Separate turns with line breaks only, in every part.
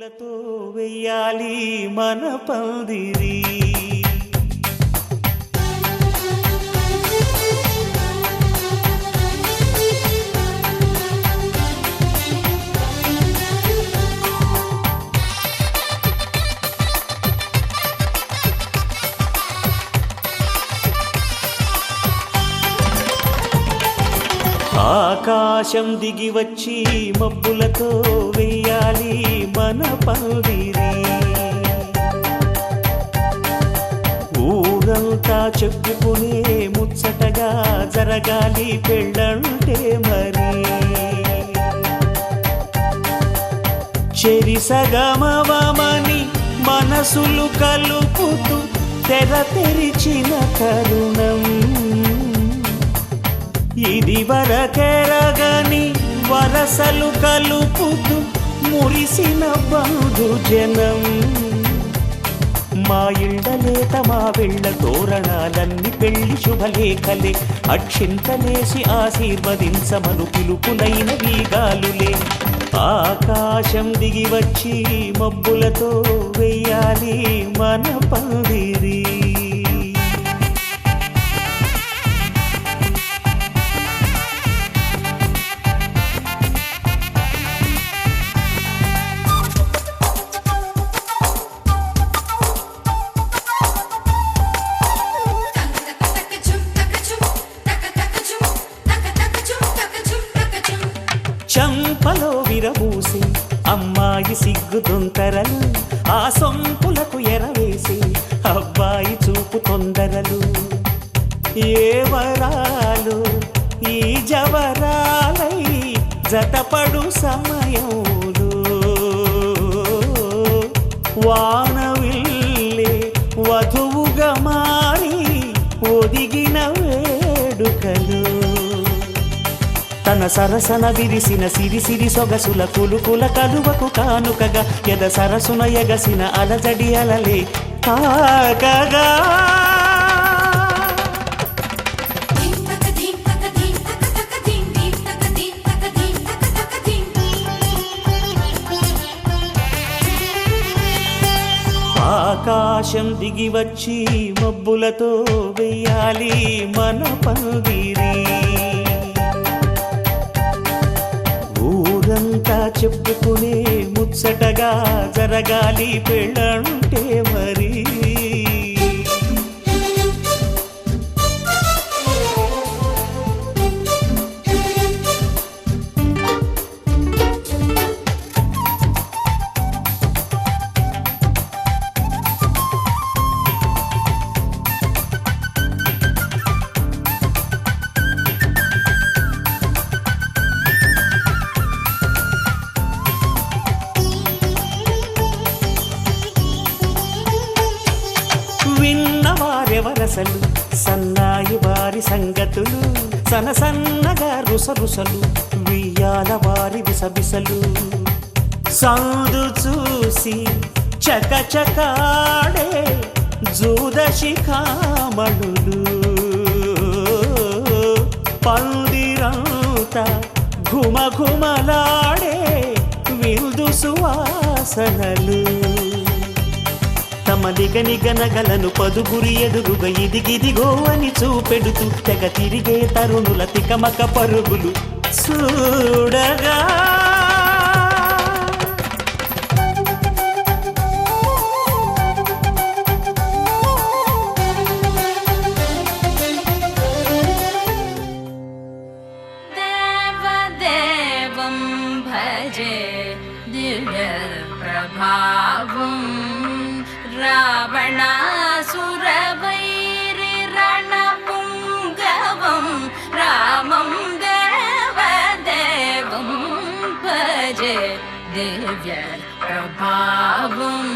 మబ్బులతో వెయ్యాలి మన పందిరి. ఆకాశం దిగి వచ్చి మబ్బులతో వెయ్యాలి మన పందిరి. ఊరంతా చెప్పుకునే ముచ్చటగా జరగాలి పెళ్ళంటే మరి. చెరిసగమవమని మనసులు కలుపుతూ తెర తెరిచిన తరుణం ఇది వరకెరగని వరసలు కలుపుతూ మురిసిన బంధుజనం. మా ఇళ్ళలేత మా వెళ్ళ తోరణాలన్నీ పెళ్లి శుభలేఖలే. అక్షింతలేసి ఆశీర్వదించమను పిలుపులైన వీగాలులే. ఆకాశం దిగి వచ్చి మబ్బులతో వెయ్యాలి మన పందిరి. చంపలో విరబూసి అమ్మాయి సిగ్గు దొంతరలు, ఆ సొంపులకు ఎరవేసి అబ్బాయి చూపు తొందరలు. ఏ వరాలు ఈ జవరాలై జతపడు సమయంలో వానవిల్లే వధువుగా మారి ఒదిగిన వేడుకలు. తన సరసన విరిసిన సిరిసిరి సొగసుల కులుకుల కలువకు కానుకగా ఎద సరసున ఎగసిన అలజడి అలలే కాకగా. ఆకాశం దిగి వచ్చి మబ్బులతో వెయ్యాలి మన పందిరి. ఊరంతా చెప్పుకునే ముచ్చటగా జరగాలి పెళ్ళంటే మరి. విన్నవారెవరసలు సన్నాయి వారి సంగతులు, సనసన్నగా రుసరుసలు వియ్యాల వారి విసబిసలు. సందు చూసి చకచకాడే జూదశిఖామణులు, పందిరంతా ఘుమఘుమలాడే విందు సువాసనలు. తమ నిగనిగనగలను పదుగురి ఎదురుగా ఇదిగిదిగో అని చూపెడుతూ తెగ తిరిగే తరుణుల తికమక పరుగులు చూడగా.
దేవదేవం భజే దివ్య ప్రభావం రావణాసురవైరి రణపుంగవం రామం దేవదేవం భజే దివ్య ప్రభావం.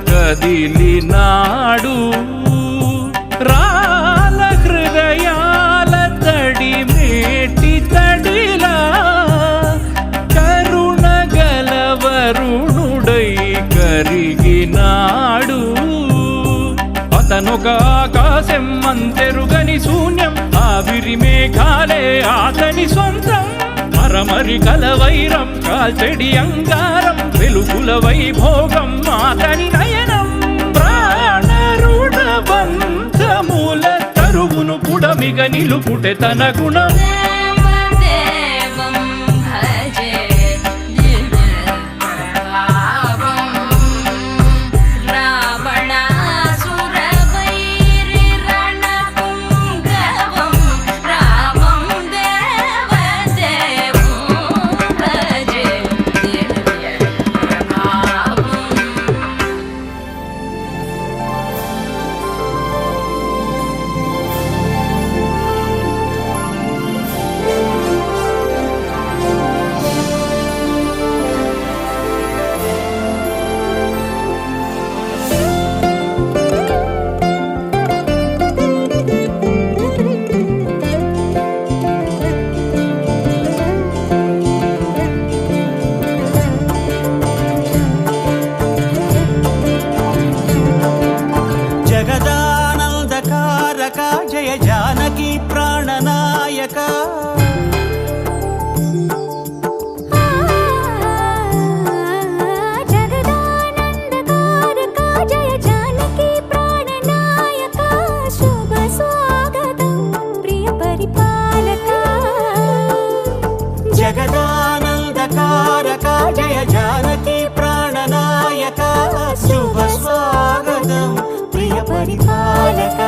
కదిలినాడు రాల హృదయాల తడి మేటి తడిలా అంతమంతెరుగని శూన్యం ఆవిరి మేఘాలే ఆతని సొంతం మరమరి కలవైరం కాల్చెడి అంగారం వెలుగుల వైభోగం ఆతని నయనం ప్రాణరుణ బంధముల తరువును పుడమిగ నిలుపుటె తన గుణం
దేవదేవం భజే దివ్యప్రభావం రావణాసురవైరి రణపుంగవం రామం దేవదేవం భజే దివ్యప్రభావం
జగదానందకారక జయ జానకి ప్రాణనాయక
జగదానందకారక జయ జానకి ప్రాణనాయక శుభ స్వాగతం ప్రియ పరిపాలక
జగదానందకారక జయ జానకి ప్రాణనాయక శుభ స్వాగతం ప్రియ పరిపాలక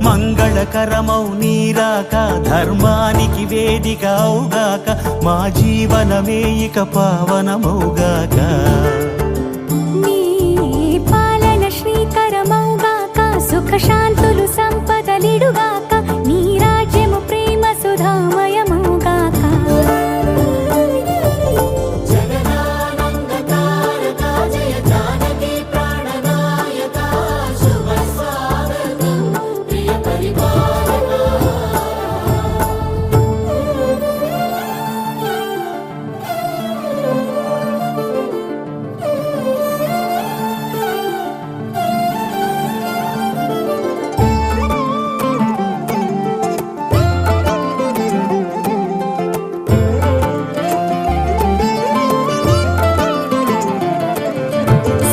మంగళకరమౌ నీరాక ధర్మానికి వేదిక అవుగాక మా జీవనమే ఇక పావనమౌగాక
నీ పాలన శ్రీకరమౌగాక సుఖ శాంతులు సంపదలిడుగాక నీ రాజ్యము ప్రేమ సుధామయమౌగాక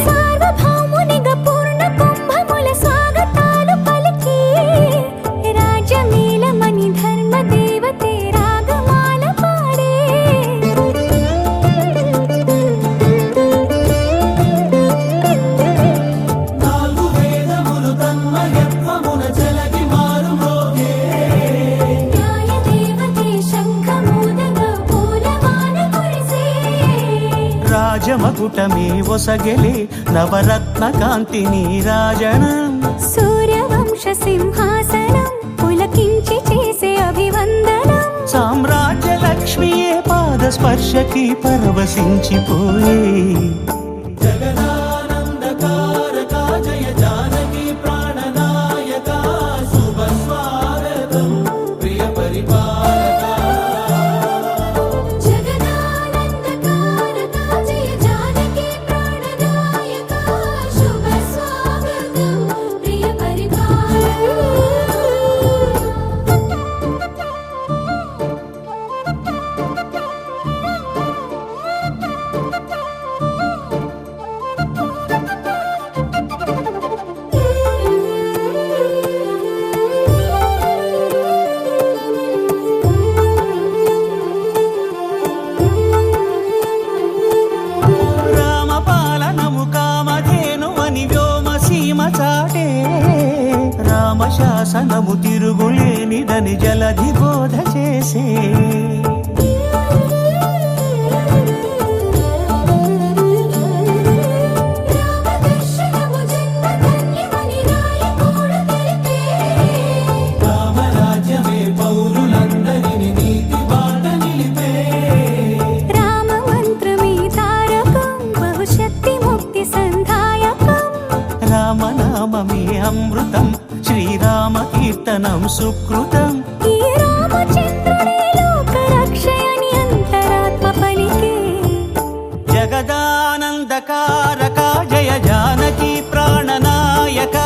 సార్వభౌమునిగా పూర్ణ కుంభముల స్వాగతాలు పలికి రాజమేళమని ధర్మ దేవతే రాగమాల పాడే
నాలుగు వేదములు తన్మయత్వమున జలగి మారు మ్రోగే
న్యాయ దేవతే శంఖమూదగా పూలవాన కురిసే
రాజమకుటమే ఒసగెలే నవరత్న కాంతి నీరాజనం
సూర్యవంశ సింహాసనం పులకించి చేసే అభివందనం
సామ్రాజ్య లక్ష్మియే పాద స్పర్శకి పరవశించిపోయే జగదానందకారక జయ జానకి ప్రాణనాయక శుభ స్వాగతం ప్రియ పరిపాలక
జగదానందకారక జయ జానకి ప్రాణనాయక శుభ స్వాగతం ప్రియ పరిపాలక
రామపాలనము కామధేను అని వ్యోమ సీమ చాటే రామశాసనము తిరుగులేనిదని జలధి బోధ చేసే
రామదర్శనము జన్మధన్యమని రాయకూడ తెలిపే
రామరాజ్యమే పౌరులందరిని నీతి బాట నిలిపే
రామమంత్రమే తారకం బహుశక్తి ముక్తి సంధాయకం
రామనామమే అమృతం శ్రీరామ కీర్తనం సుకృతం
ఈ రామచంద్రుడే లోక రక్షయని అంతరాత్మ పలికే
జగదానందకారక జయ జానకి ప్రాణనాయక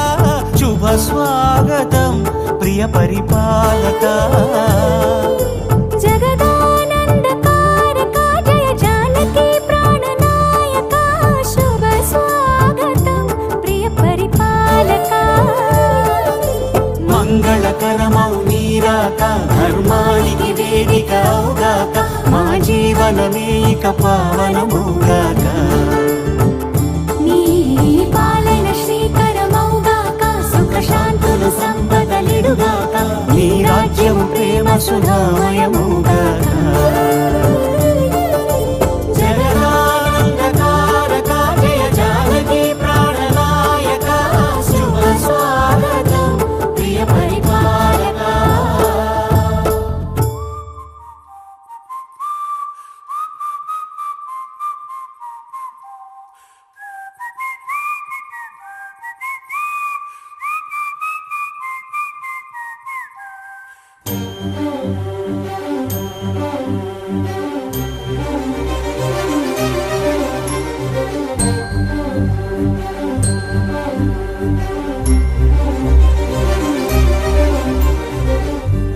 శుభ స్వాగతం ప్రియ పరిపాలక
జగదానందకారక జయ జానకి ప్రాణనాయక శుభ స్వాగతం ప్రియ పరిపాలక
మంగళకరమౌ నీరాక ధర్మానికి వేదిక అవుగాక మా జీవనమే ఇక పావనముగాక
నీ పాలన శ్రీకరమౌగాక సుఖ శాంతులు సంపదలిడుగాక
నీ రాజ్యము ప్రేమ సుధామయముగాక జగదానందకారక జయ జానకి ప్రాణనాయక శుభ స్వాగతం ప్రియ పరిపాలక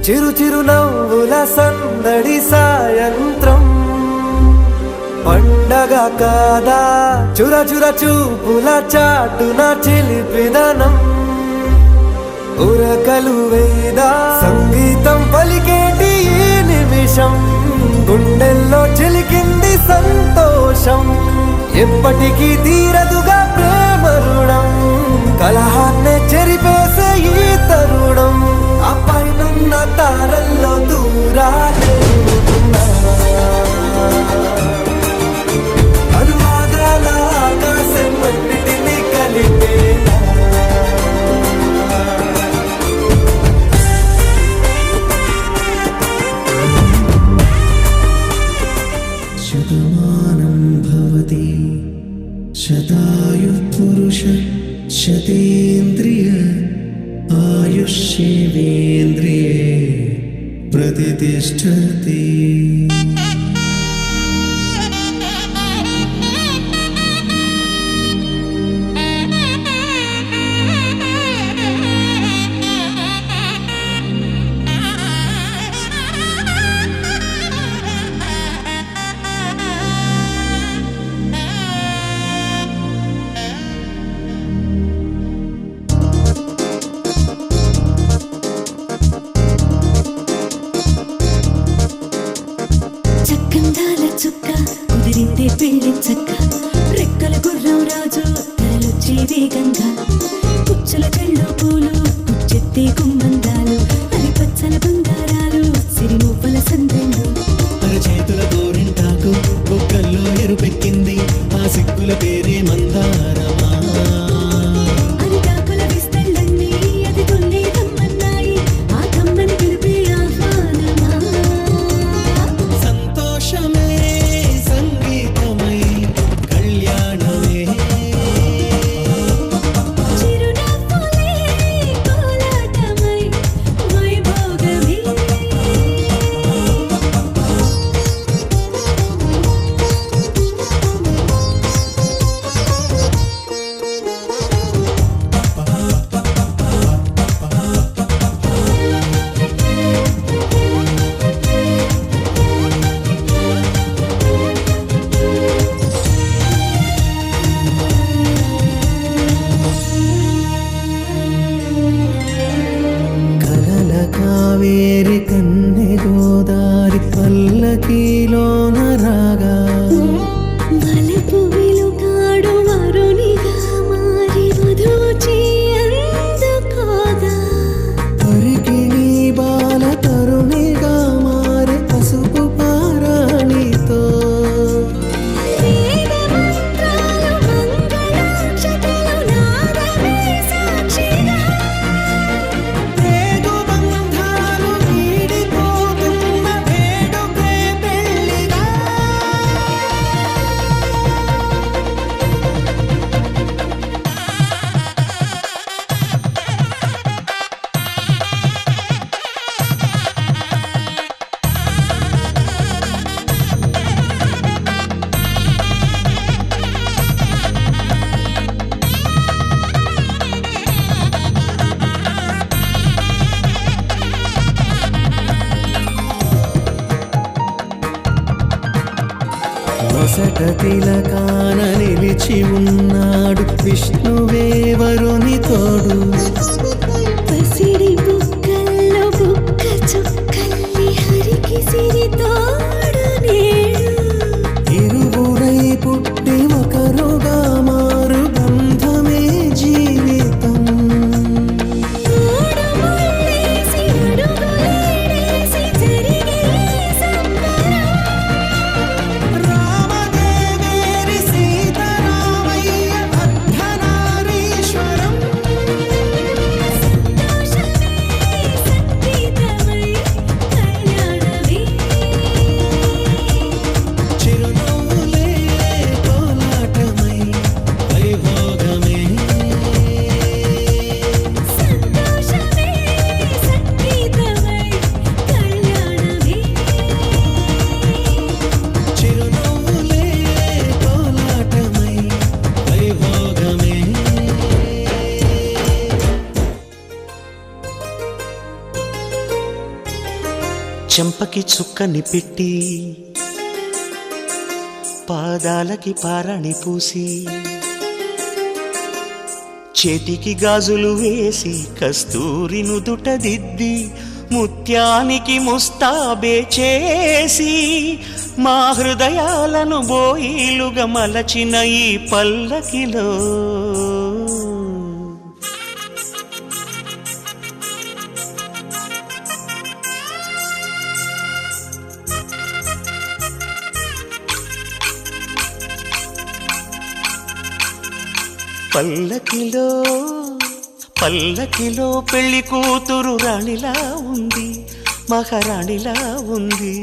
చిరు చిరు నవ్వుల సందడి సాయంత్రం పండగ కాదా చుర చుర చూపుల చాటున చిలిపిదనం ఉరకలు వేదా సంగీతం పలికేటి ఈ నిమిషం గుండెల్లో చిలికింది సంతోషం ఎప్పటికీ తీరదుగా ప్రేమ రుణం కలహాన్నే చెరిపేసే ఈ తరుణం ఆ పైనున్న తారల్లో దూరాలే అనువాదాల ఆకాశం అన్నిటినీ కలిపేలా
శతమానం భవతి శతాయు పురుష శతేంద్రియ ఆయుష్యేంద్రియే ప్రతిష్టతి
చక్కందాల చుక్క కుదిరిందే పెళ్లి చక్క రెక్కల గుర్రం రాజు తరలొచ్చే వేగంగా పుచ్చల చెళ్ళు పూలు పుచ్చెత్తే గుమ్మందాలు అది పచ్చల బంగారాలు సిరిమూపల సందెండు
అరచేతుల గోరింటాకు బొక్కల్లో ఎరుపెక్కింది ఆ సిగ్గుల పేరే మందారమా
అరిటాకుల విస్తళ్ళన్నీ అది తొల్లి తమ్మన్నాయి ఆ తమ్మని పిలిపే ఆహ్వానమా
సంతోషమే సంగీతమై కళ్యాణమే
చిరునవ్వులే కోలాటమై
నొసట తిలకాన నిలిచి ఉన్నాడు విష్ణువే వరుని తోడు.
పసిడి బుక్కల్లో బుక్క చుక్కల్లి హరికి సిరి తోడు నేడు.
ఇరువురై పుట్టి ఒకరుగా మారు బంధమే జీవితం.
మూడు ముళ్ళేసి అడుగులేసి జరిగే సంబరం.
రామదేవేరి సీతారామయ్య అర్ధనారీశ్వరం.
సంతోషమే సంగీతమై కళ్యాణమే.
చిరునవ్వులే కోలాటమై వైభోగమే.
సంతోషమే సంగీతమై కళ్యాణమే.
చిరునవ్వులే కోలాటమై వైభోగమే.
చెంపకి చుక్కని పెట్టి పాదాలకి పారాణి పూసి చేతికి గాజులు వేసి కస్తూరి నుదుట దిద్ది ముత్యానికి ముస్తాబే చేసి మా హృదయాలను బోయిలుగా మలచిన ఈ పల్లకిలో పల్లకిలో పల్లకిలో పెళ్లి కూతురు రాణిలా ఉంది, మహారాణిలా ఉంది.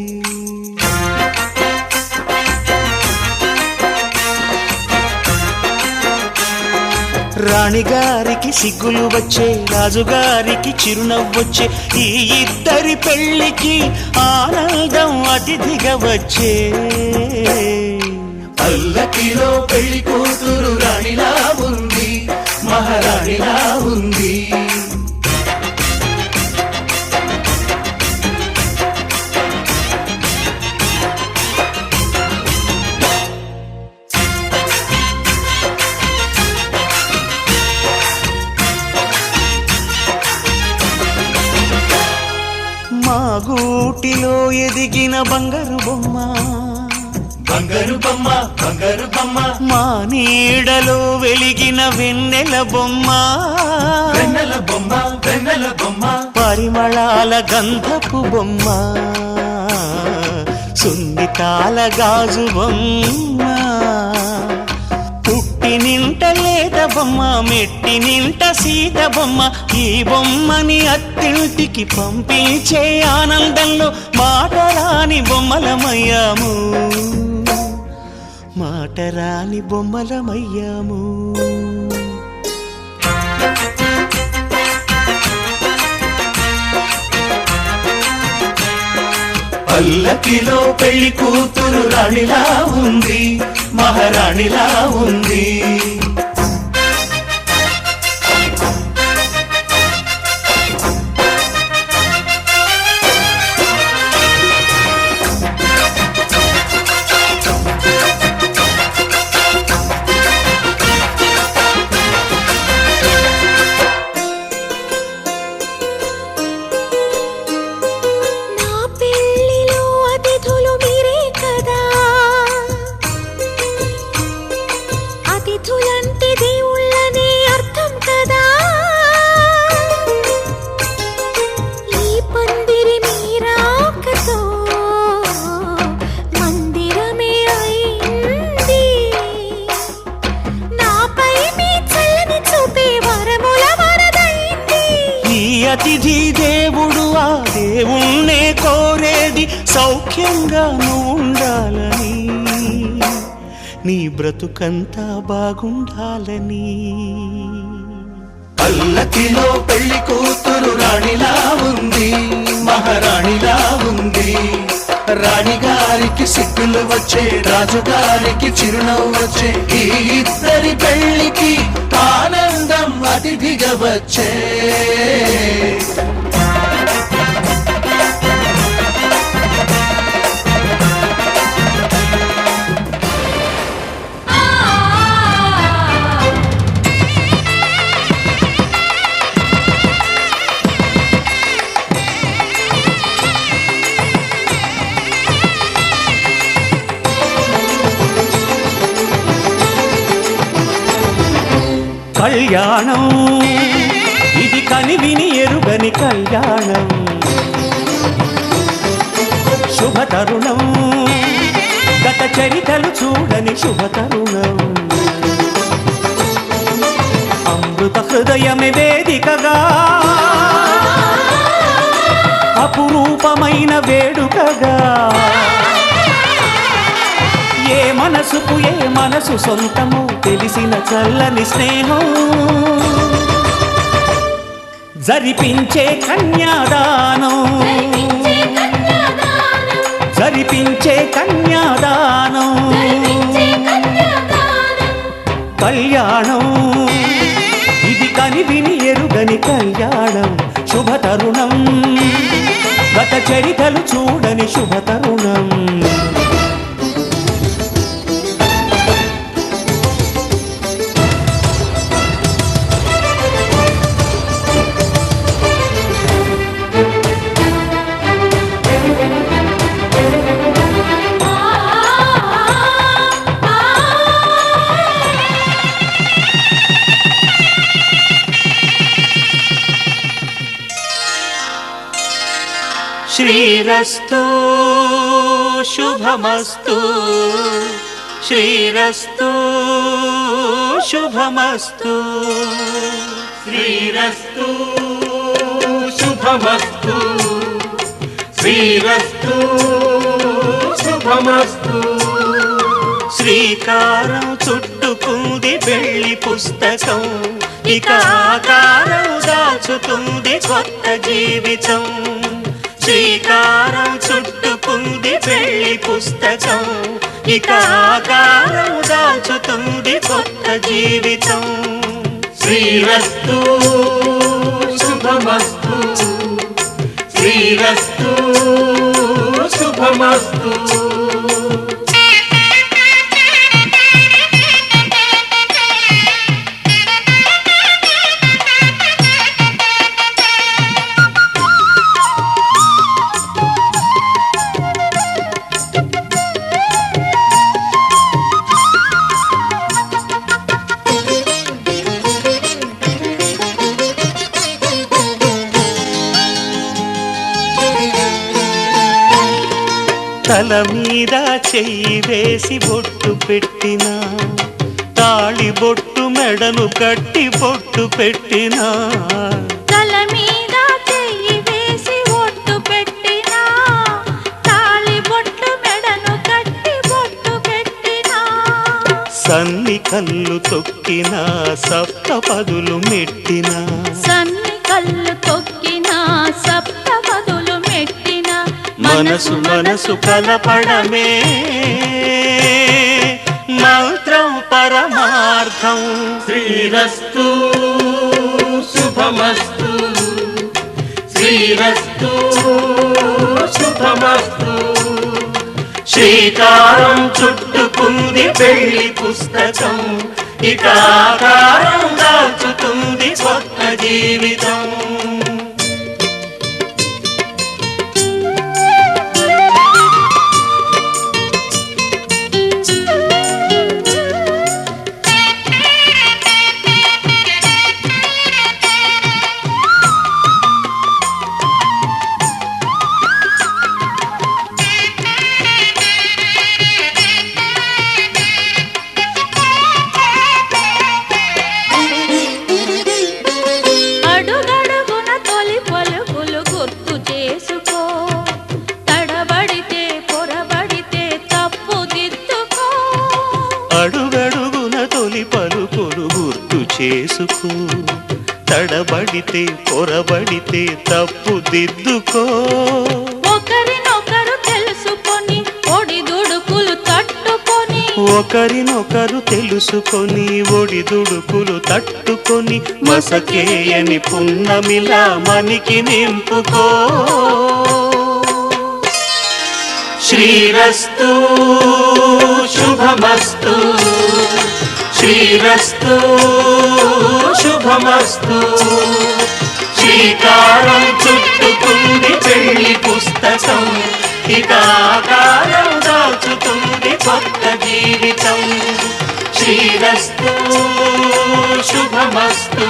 రాణిగారికి సిగ్గులు వచ్చే, రాజుగారికి చిరునవ్వొచ్చే, ఈ ఇద్దరి పెళ్లికి ఆనందం అతిథిగా వచ్చే.
పల్లకిలో పెళ్లి కూతురు రాణిలా ఉంది, మహారాణిలా ఉంది.
మా గూటిలో ఎదిగిన బంగారు బొమ్మ,
బంగారు బొమ్మ, బంగారు బొమ్మ,
మా నీడలో వెలిగిన వెన్నెల బొమ్మ,
వెన్నెల బొమ్మ, వెన్నెల బొమ్మ,
పరిమళాల గంధపు బొమ్మ, సున్నితాల గాజు బొమ్మ, పుట్టి నింట లేత బొమ్మ, మెట్టి నింట సీత బొమ్మ. ఈ బొమ్మని అత్తింటికి పంపించే ఆనందంలో మాటరాని బొమ్మలమయ్యాము, మాటరాని బొమ్మలమయ్యాము.
పల్లకిలో పెళ్లి కూతురు రాణిలా ఉంది, మహారాణిలా ఉంది.
నా పెళ్లిలో అతిథులు మీరే కదా, అతిథులంటే దేవుళ్ళనే అర్థం కదా. ఈ పందిరి మీరాకతో మందిరమే అయింది. నాపై మీ చల్లని చూపే వరముల వరదైంది.
ఈ అతిథి దేవుడు ఆ దేవుణ్ణే కోరేది సౌఖ్యంగా నువ్వు ఉండాలని, నీ బ్రతుకంతా బాగుండాలని.
పల్లకిలో పెళ్లి కూతురు రాణిలా ఉంది, మహారాణిలా ఉంది. రాణిగారికి సిగ్గులు వచ్చే, రాజుగారికి చిరునవ్వు వచ్చే, ఈ ఇద్దరి పెళ్లికి ఆనందం అతిథిగా వచ్చే.
కళ్యాణం ఇది కనివిని ఎరుగని కళ్యాణం శుభతరుణం గత చరితలు చూడని శుభతరుణం అమృత హృదయమే వేదికగా అపురూపమైన వేడుకగా ఏ మనసు సొంతము తెలిసిన చల్లని స్నేహం జరిపించే కన్యాదానం జరిపించే కన్యాదానం కళ్యాణం ఇది కనివిని ఎరుగని కళ్యాణం శుభతరుణం గత చరితలు చూడని శుభతరుణం శ్రీరస్తు శుభమస్తు శ్రీరస్తు శుభమస్తు
శ్రీరస్తు శుభమస్తు శ్రీరస్తు శుభమస్తు
శ్రీకారం చుట్టుకుంది వెళ్లి పుస్తకం ఇక ఆకారం దాచుతుంది కొత్త జీవితం శ్రీకారం చుట్టుకుంది పెళ్లి పుస్తకం ఇక ఆకారం దాచుతుంది కొత్త జీవితం
శ్రీరస్తు శుభమస్తు శ్రీరస్తు శుభమస్తు
తల మీద చెయ్యి వేసి బొట్టు పెట్టినా తాళి బొట్టు మెడను కట్టి బొట్టు పెట్టినా
తల మీద చెయ్యి వేసి బొట్టు పెట్టినా తాళి బొట్టు మెడను కట్టి బొట్టు పెట్టినా
సన్ని కళ్ళు తొక్కినా సప్త పదులు మెట్టినా
సన్ని కళ్ళు తొక్కినా సప్త పదులు మెట్టినా
మనసు మనసు కలపడమే మంత్రం పరమార్థం
శ్రీరస్తు శుభమస్తు శ్రీరస్తు శుభమస్తు
శ్రీకారం చుట్టుకుంది పెళ్లి పుస్తకం ఇక ఆకారం దాచుతుంది కొత్త జీవితం అడుగడుగున తొలి పలుకులు గుర్తు చేసుకో తడబడితే పొరబడితే తప్పు దిద్దుకో
ఒకరినొకరు తెలుసుకొని ఒడిదుడుకులు తట్టుకొని
ఒకరినొకరు తెలుసుకొని ఒడిదుడుకులు తట్టుకొని మసకేయని పున్నమిలా మనికి నింపుకో శ్రీరస్తు శుభమస్తు శ్రీరస్తు శుభమస్తు శ్రీకారం చుట్టుకుంది పెళ్లి పుస్తకం ఇక ఆకారం దాచుతుంది కొత్త జీవితం
శ్రీరస్తు శుభమస్తు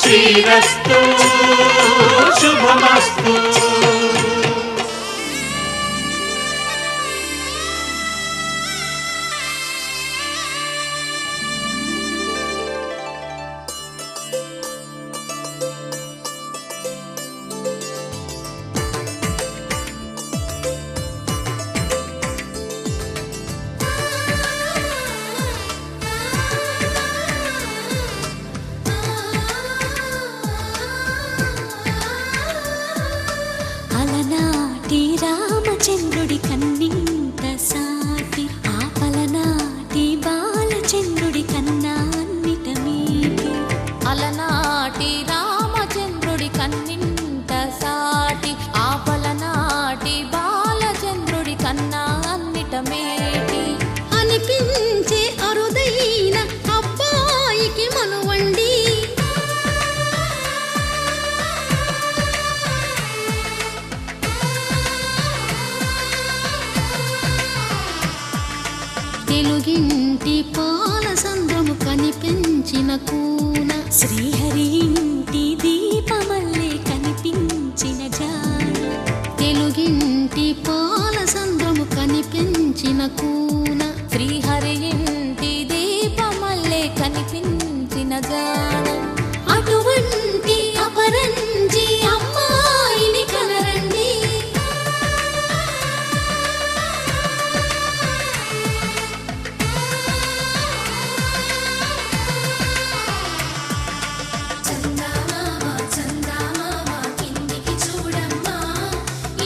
శ్రీరస్తు శుభమస్తు.
అలనాటి రామచంద్రుడి కన్నింత సాటి ఆపలనాటి బాలచంద్రుడి కన్నా అన్నిట మీటి.
అలనాటి రామచంద్రుడి కన్నింత సాటి ఆపలనాటి బాలచంద్రుడి కన్నా అన్నిట మేటి.
అనిపించే అరుదైన అబ్బాయికి మనువండి తెలుగింటి పాల సంద్రము కనిపించిన కూన శ్రీహరి ఇంటి దీపమల్లే కనిపించిన జాన. తెలుగింటి పాల సంద్రము కనిపించిన కూన
శ్రీహరి ఇంటి దీపమల్లే కనిపించిన జాన.
అటువంటి అపరంజి అమ్మాయిని కనరండి. చందమామ చందమామ కిందికి చూడమ్మా,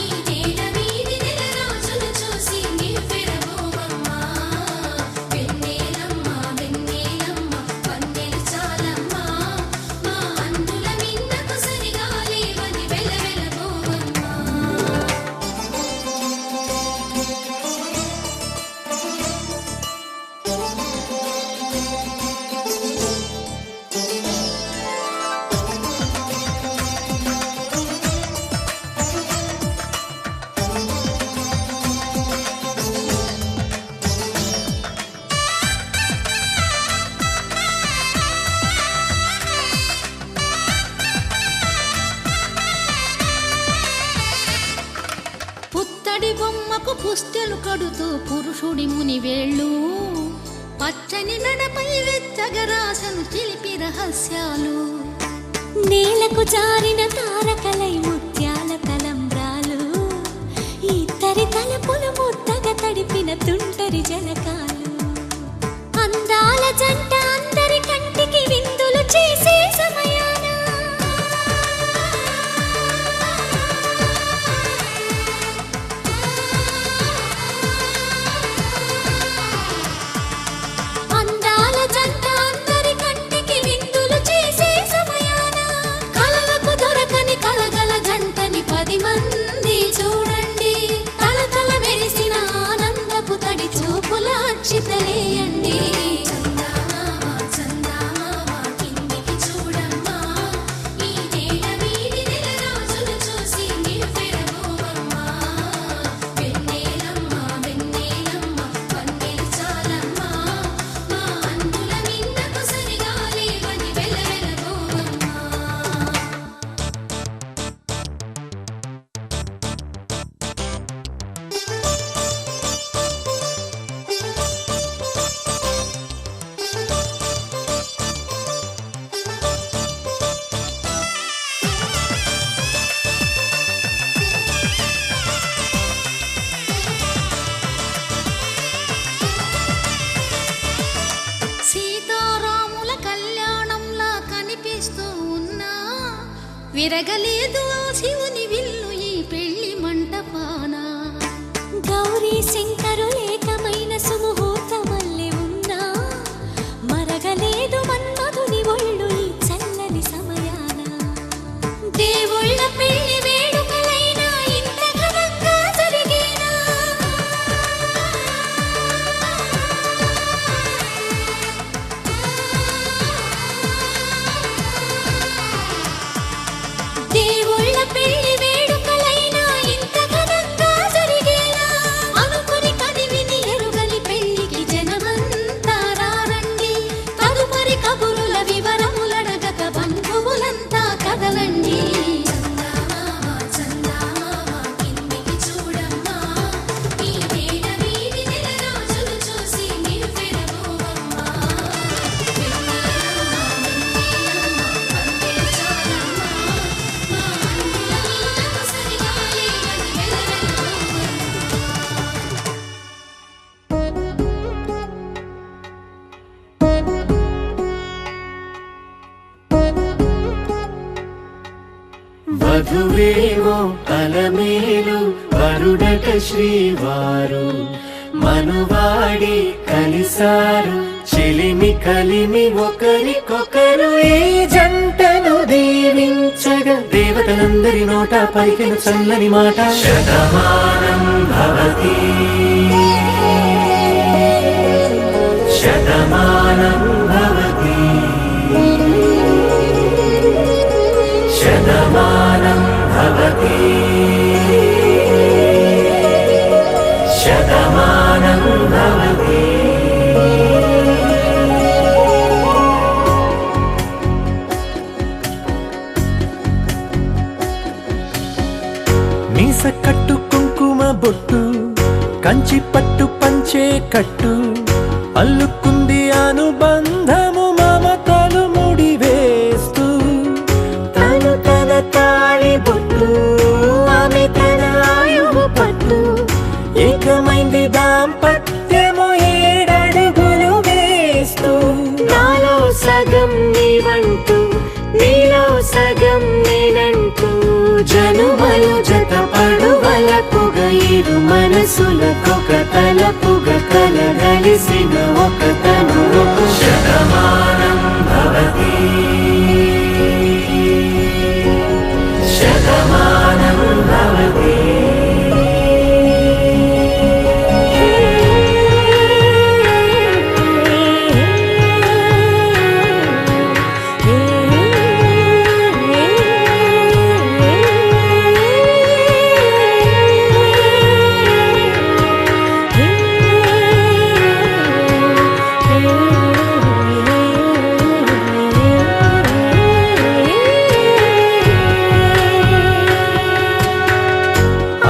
ఈ నేల వీధి నెల రోజులు చూసి నివ్వెరబోవమ్మా. వెన్నెలమ్మ వెన్నెలమ్మ వన్నెలు చాలమ్మా, మా అందుల మిన్నకు సరిగా లేవని వెలవెలబోవమ్మా. పుత్తడి బొమ్మకు పుస్తెలు కడుతూ పురుషుడి ముని వేళ్ళు, పచ్చని నడపై వెచ్చగరాసను చిలిపి రహస్యాలు. నేలకు జారిన తారకలై ముత్యాల తలంబ్రాలు, ఇద్దరి తలపులు ముద్దగా తడిపిన తుంటరి జలకాలు. అందాల జంట అందరి కంటికి విందులు చేసే సమయాన అందాల జంట అందరి కంటికి విందులు చేసే సమయాన కలలకు దొరకని కలగల జంటని 10 మంది చూడండి. తలతల మెరిసిన ఆనందపు తడి చూపుల అక్షితలేయండి. చందమామ చందమామ కిందికి చూడమ్మా, ఈ నేల వీధి నెల రోజులు చూసి నివ్వెరబోవమ్మా. వెన్నెలమ్మ వెన్నెలమ్మ వన్నెలు చాలమ్మా, మా అందుల మిన్నకు సరిగా లేవని వెలవెలబోవమ్మా. సీతారాముల కళ్యాణంలా కనిపిస్తూ ఉన్నా, విరగలేదు ఆ శివుని విల్లు ఈ పెళ్లి మంటపాన. గౌరీ శంకరులేకమైన సుముహూర్తమల్లె ఉన్నా, మరగలేదు మన్మధుని ఒళ్ళు ఈ చల్లని సమయాన. దేవుళ్ళ పెళ్లి వేడుకలైనా ఇంత ఘనంగా జరిగేనా? దేవుళ్ళ పెళ్లి వేడుకలైనా
వధువేమో అలమేలు వరుడట శ్రీవారు మనువాడి కలిసారు చెలిమి కలిమి ఒకరికొకరు ఈ జంటను దీవించగా దేవతలందరి నోట పలికిన చల్లని మాట శతమానం భవతి శతమానం భవతి శతమానం భవతి శతమానం భవతి.
మీస కట్టు కుంకుమ బొట్టు కంచి పట్టు పంచే కట్టు అల్లుకుంది అనుబంధము మమతలు ముడి వేస్తూ
తను తన తాళి బొట్టు ఆమె తన ఆయువు పట్టు
ఏకమైంది దాంపత్యము 7 అడుగులు వేస్తూ
నాలో సగం నీవంటూ నీలో సగం నేనంటూ జనుమలు జత పడువలపుగా ఇరు మనసులకొక తలపుగా కలగలిసిన ఒక తను
శతమానం భవతి శతమానం భవతి.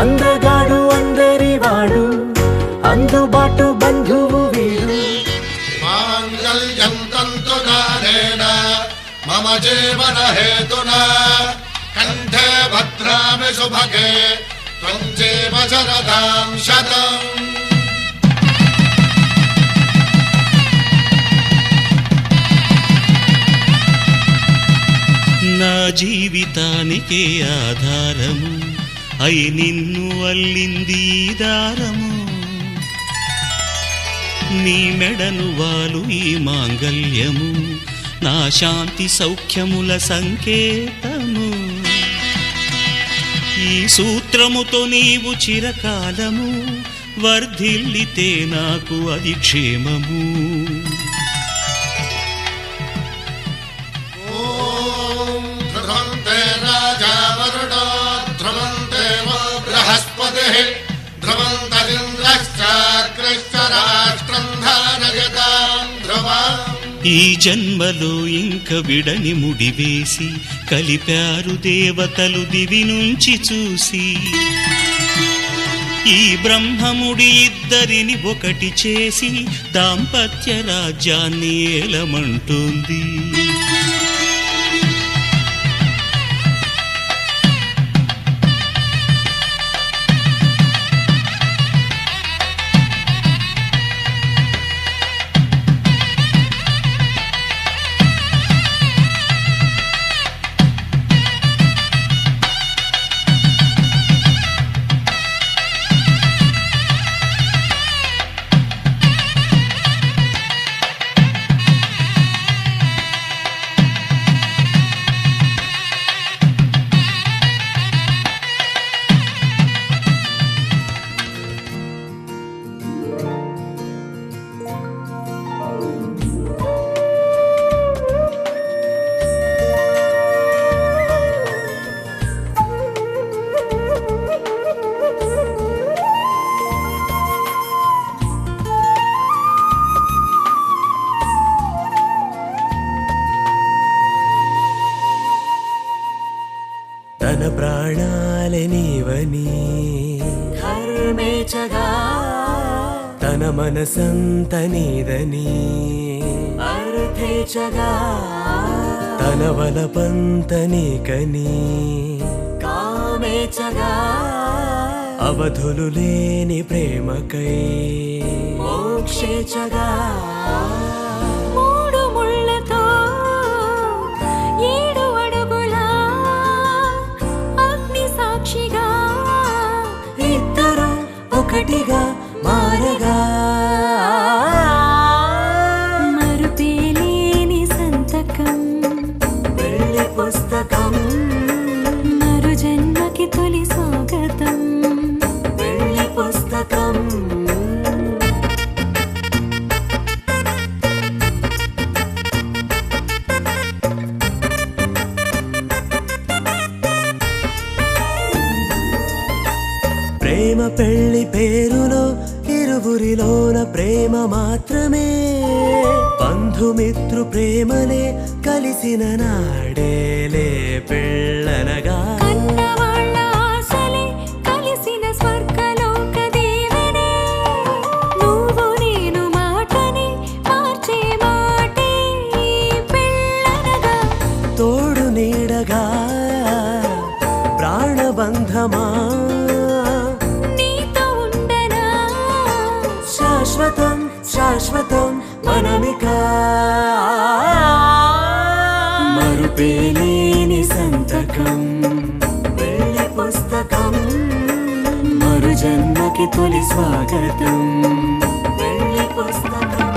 అందగాడు అందరి వాడు అందుబాటు బంధువు వీడు
మాంగళ్యం తంతునానేన మమ జీవన హేతునా కంఠే భద్రామి శుభగే త్వం జీవ శరదాం శతం.
నా జీవితానికే ఆధారము అయి నిన్ను అల్లింది ఈ దారము నీ మెడను వాలు ఈ మాంగల్యము నా శాంతి సౌఖ్యముల సంకేతము ఈ సూత్రముతో నీవు చిరకాలము వర్ధిల్లితే నాకు అది క్షేమము
ఓం ధ్రువంతే రాజా వరుడో ధ్రువంతే బృహస్పతిః ధ్రువంతరింద్రశ్చాగ్రశ్చ రాష్ట్రం ధారయతాం ధ్రువం.
ఈ జన్మలో ఇంక విడని ముడివేసి కలిపారు దేవతలు దివి నుంచి చూసి ఈ బ్రహ్మముడి ఇద్దరిని ఒకటి చేసి దాంపత్య రాజ్యాన్ని ఏలమంటుంది
తన ప్రాణాలే నీవని
ధర్మేచగా
తన మనసంత నీదని
అర్థేచగా
తన వలపంత నీకని
కామేచగా
అవధులు లేని ప్రేమకై
మోక్షేచగా మూడు ముళ్ళతో 7 అడుగుల
ఒకటిగా మారగా
మరుపేలేని సంతకం
పెళ్లి పుస్తకం
మరు జన్మకి తొలి స్వాగతం
పెళ్లి పుస్తకం ప్రేమ పెళ్లి పేరులో ఇరువురిలోన ప్రేమ మాత్రమే బంధుమిత్రు ప్రేమలే కలిసిన నాడేలే పెళ్ళనగా
కన్నవాళ్ళ ఆశలే కలిసిన స్వర్గలోక దేవనే నువ్వు నేను మాటని మార్చే మాటే పెళ్ళనగా
తోడు నీడగా ప్రాణబంధమా
నీతో ఉండనా
శాశ్వతం శాశ్వతం మనమిక మరుపేలేని సంతకం పెళ్లి పుస్తకం మరు జన్మకి తొలి స్వాగతం పెళ్లి పుస్తకం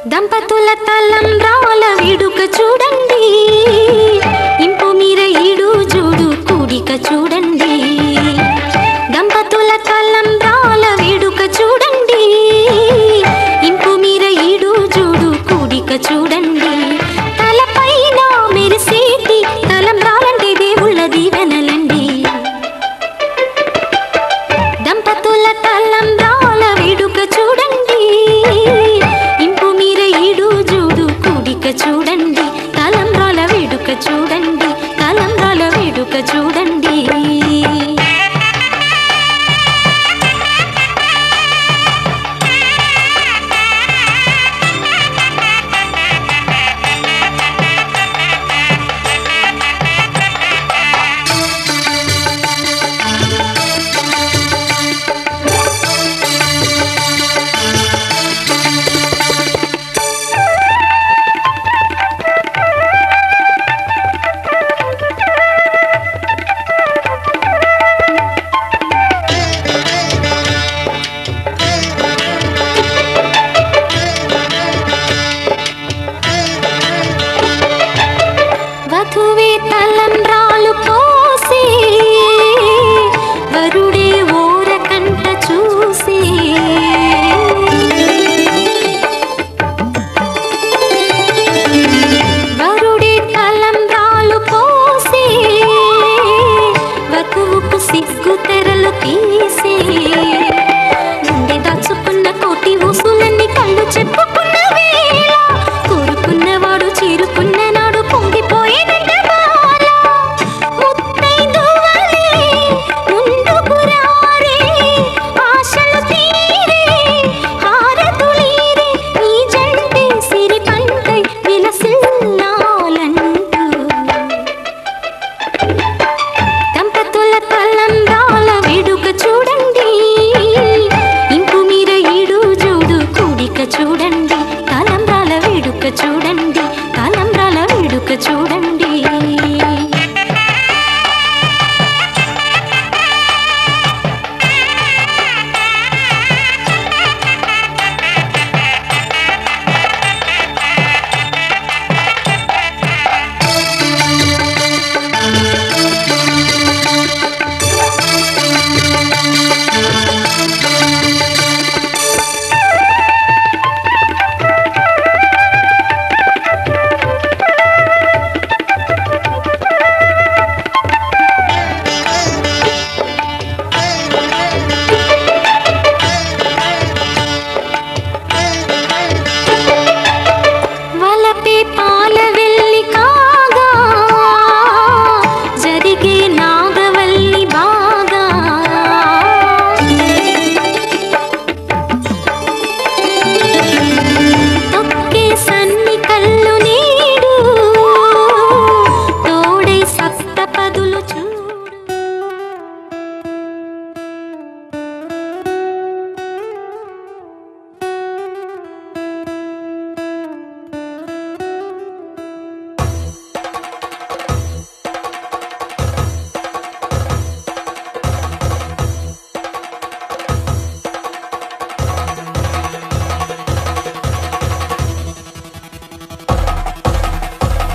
దంపతుల తలంబ్రాల వేడుక చూడండి ఇంపు మీర ఈడు జోడు కూడిక చూడండి దంపతుల తలంబ్రాల వేడుక చూడండి ఇంపు మీర ఈడు జోడు కూడిక చూడండి తలపైన మెరిసేటి తలంబ్రాలంటే దేవుళ్ళ దీవెనలండి దంపతుల తలంబ్రాల వేడుక చూడండి ఇంపు మీర ఈడు జోడు కూడిక చూడండి తలంబ్రాల వేడుక చూడండి తలంబ్రాల వేడుక చూడండి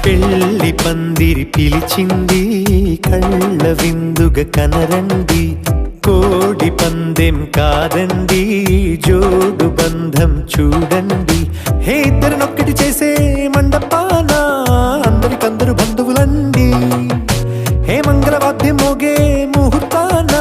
పెళ్లి పందిరి పిలిచింది కళ్ళ విందుగా కనరండి కోడి పందెం కాదండి జోడు బంధం చూడండి హే ఇద్దరినొక్కటి చేసే మండపాన అందరికందరు బంధువులండి హే మంగళవాద్యం మోగే ముహూర్తాన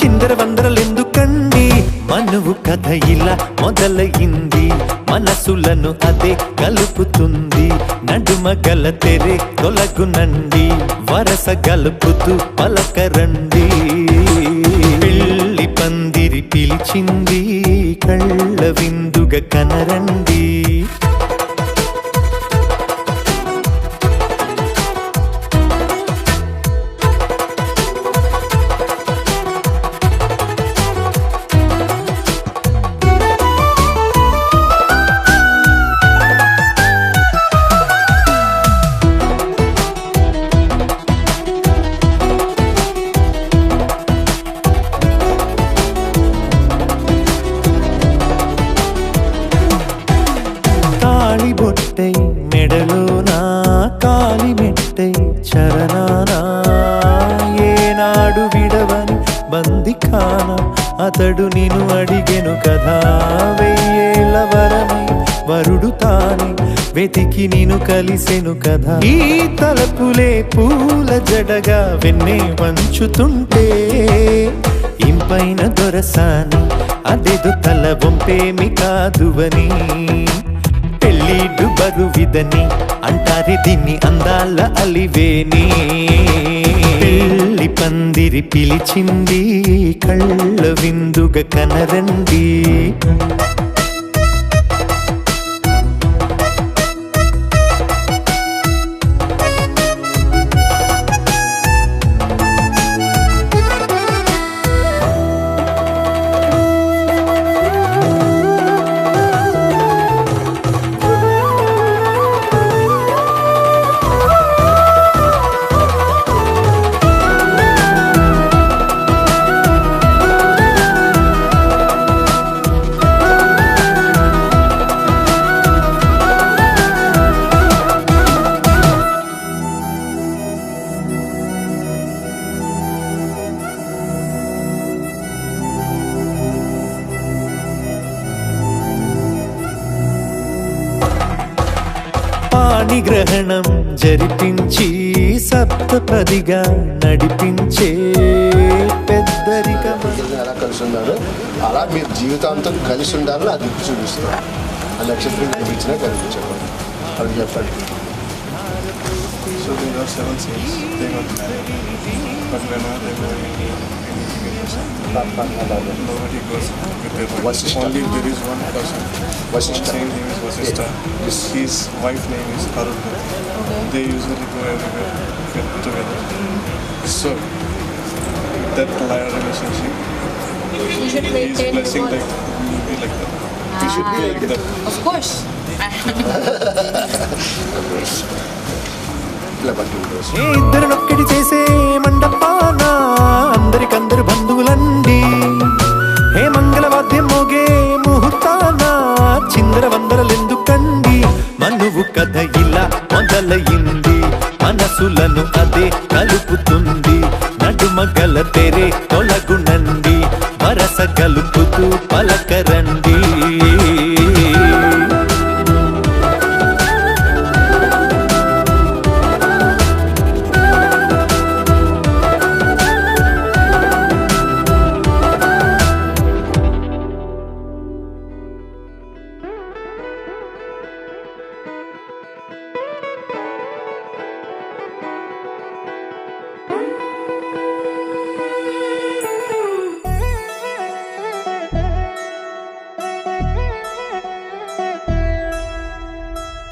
చిందర వందరలెందుకండి మనువు కథ ఇలా మొదలయింది మనసులను అదే కలుపుతుంది నడుమ గల తెరే తొలగునండి వరస గలుపుతూ పలకరండి పెళ్లి పందిరి పిలిచింది కళ్ళ విందుగా కనరండి బొట్టై మెడలోనా కాలి మెట్టై చరణానా ఏనాడు విడవని బందిఖాన అతడు నిన్ను అడిగెను కదా వెయ్యేళ్ళ వరమై వరుడు తానే వెతికి నిన్ను కలిసెను కదా ఈ తలపులే పూల జడగా వెన్నే వంచుతుంటే ఇంపైన దొరసాని అదేదో తల బొంపేమి కాదువని పెళ్ళిడు బరువిదని అంటారే దీన్ని అందాల అలివేని పెళ్లి పందిరి పిలిచింది కళ్ళ విందుగా కనరండి పాణిగ్రహణం జరిపించి సప్తపదిగా నడిపించే పెద్దరికం
ఎలా కలిసి ఉన్నారో అలా మీరు జీవితాంతం కలిసి ఉండాలని అది చూపిస్తారు ఆ నక్షత్రం కనిపించినా కనిపించదు అది చెప్పండి
So there are 7 saints. They got married, but whenever they go nobody goes with their wife. Only there is one person. One saint name is Vasishtha. His wife name is Arundhati. They usually go everywhere together. So that relationship, his blessing like will be like that. We should be like that.
Of course.
ఇద్దరినొక్కటి చేసే మండపాన అందరికందరు బంధువులండి హే మంగళవాద్యం మోగే ముహూర్తాన చిందర వందరలెందుకండి మనువు కథ ఇలా మొదలయింది మనసులను అదే కలుపుతుంది నడుమ గల తెరే తొలగునండి వరస కలుపుతూ పలకరండి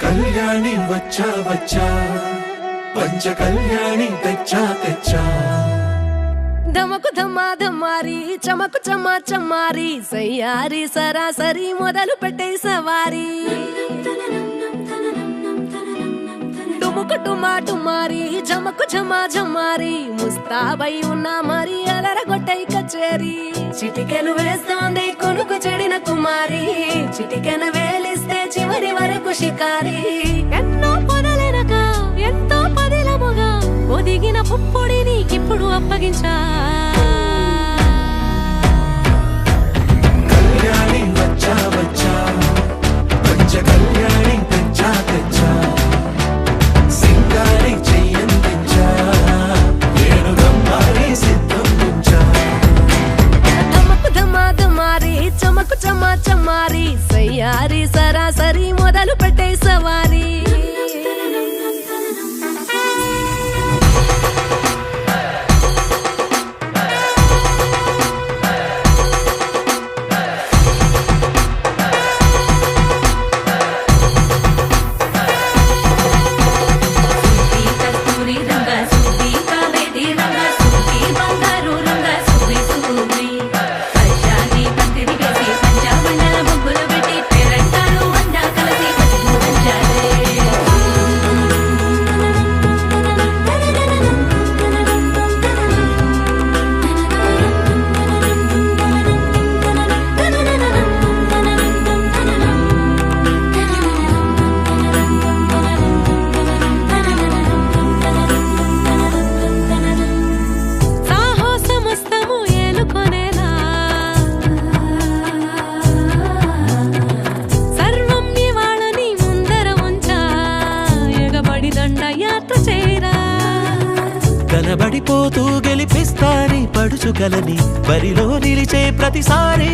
కళ్యాణి వచ్చా వచ్చా పంచ కళ్యాణి తెచ్చా తెచ్చా
ధమకు ధమ్మా ధమ్మారి చమకు చమ్మా చమ్మారి సయ్యారి సరాసరి మొదలు పెట్టే సవారి డుముకు డుమా డుమారి జమకు జమా జమారి ముస్తాబై ఉన్నా మరి అలరగొట్టై కచేరి చిటికెను వేస్తోంది కొనుకు చెడిన కుమారి చిటికెను వేలిస్తే చివరి వరకు షికారి ఎన్నో పొదలెనక
దిగిన పుప్పొడి నీకిప్పుడు అప్పగించా
కళ్యాణి వచ్చా వచ్చా పంచ కళ్యాణి తెచ్చా తెచ్చా సింగారి చెయ్యందించా ఏనుగమ్మారి సిద్ధం ఉంచా
ధమకు ధమాధమారి చమకు చమా చమారి సయ్యారి సరాసరి మొదలు పెట్టే సవారీ
కనబడిపోతూ గెలిపిస్తాని పడుచుకలని బరిలో నిలిచే ప్రతిసారి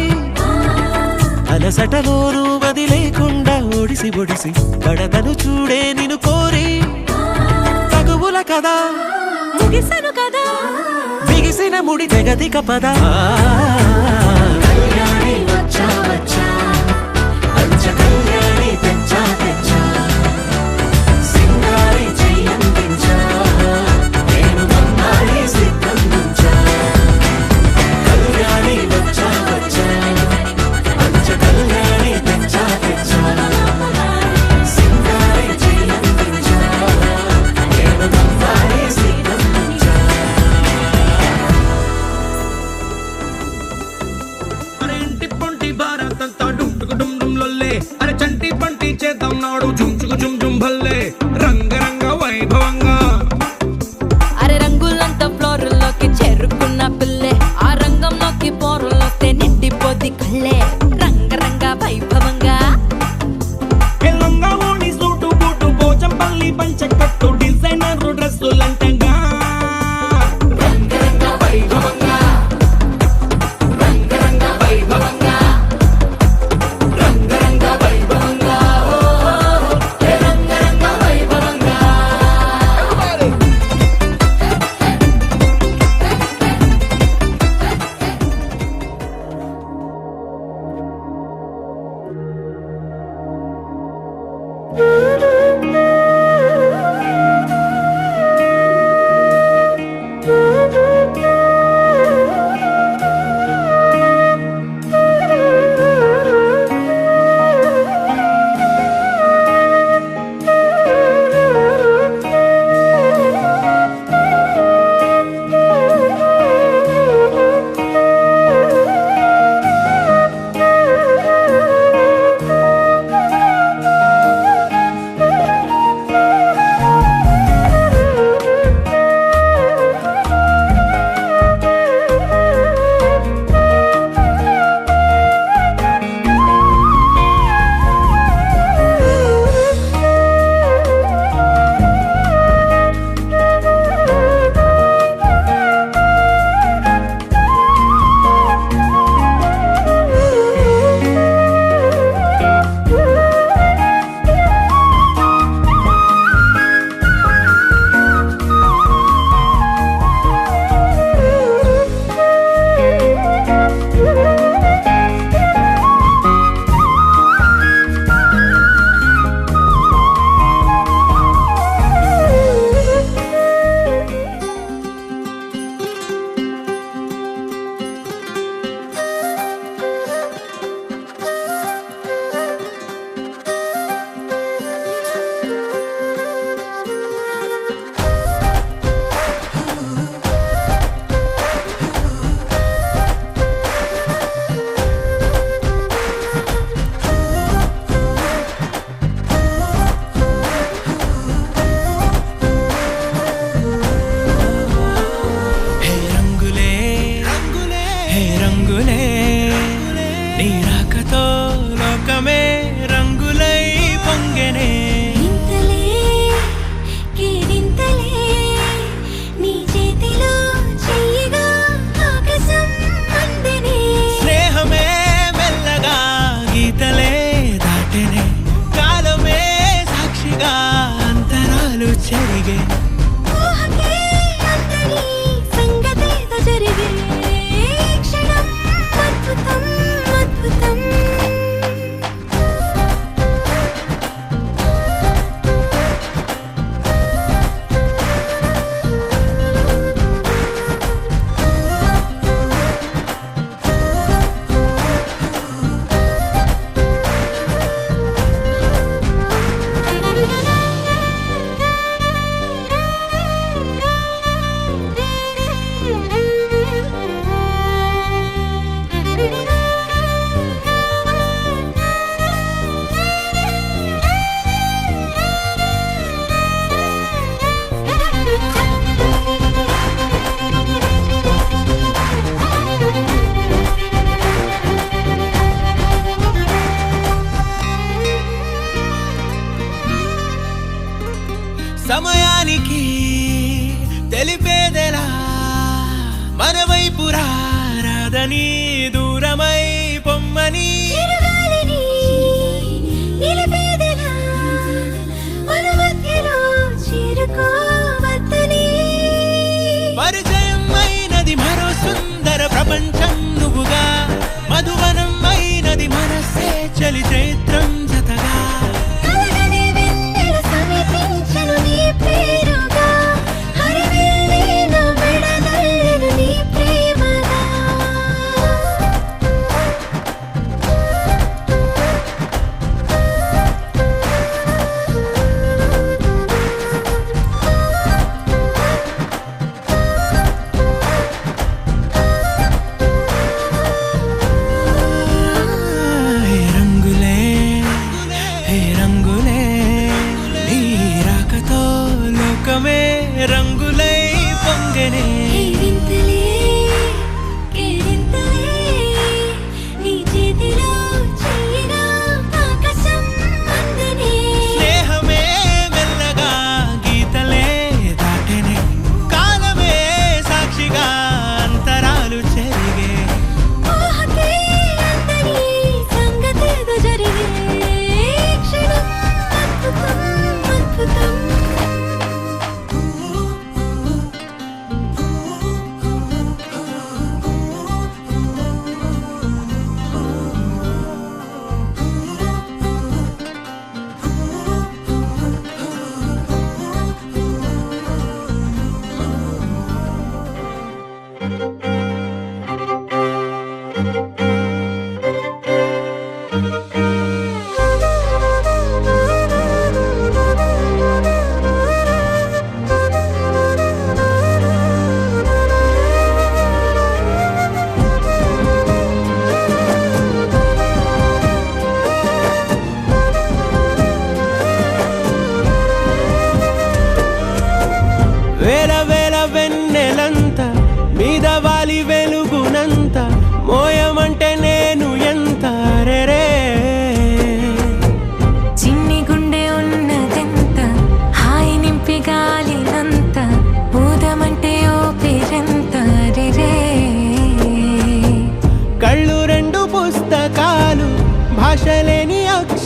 అలసటలోనూ వదిలేకుండా ఒడిసి ఒడిసి పడతను చూడే నిన్ను కోరి తగువుల కదా
ముగిసను కదా
బిగిసిన ముడి తెగదిక పదా
కళ్యాణి వచ్చా వచ్చా పంచ కళ్యాణి తెచ్చా తెచ్చా సింగారి చెయ్యందించా ఏనుగమ్మారి సిద్ధం ఉంచా కళ్యాణి వచ్చా వచ్చా పంచ కళ్యాణి తెచ్చా తెచ్చా సింగారి చెయ్యందించా ఏనుగమ్మారి సిద్ధం ఉంచా
అరే ఇంటి పొంటి భారతంతా డుంటుకు డుమ్ డుమ్ లొల్లే అరే చంటి పంటి చేద్దాం నాడు చుంచుకు చుమ్ చుమ్ భల్లే రంగరంగ వైభవంగా
అరే రంగులంతా ఫ్లోర్లోకి చేరుకున్న పిల్లే ఆ రంగంలోకి పోరులోకి నిండిపోద్ది కళ్ళే రంగరంగ వైభవంగా
ఎల్లంగా ఓడి సూటు బూటు పోచంపల్లి పంచకట్టు డిజైనర్ డ్రెస్సులంటంగా రంగరంగ వైభవంగా రంగరంగ వైభవంగా రంగరంగ వైభవంగా రంగరంగ వైభవంగా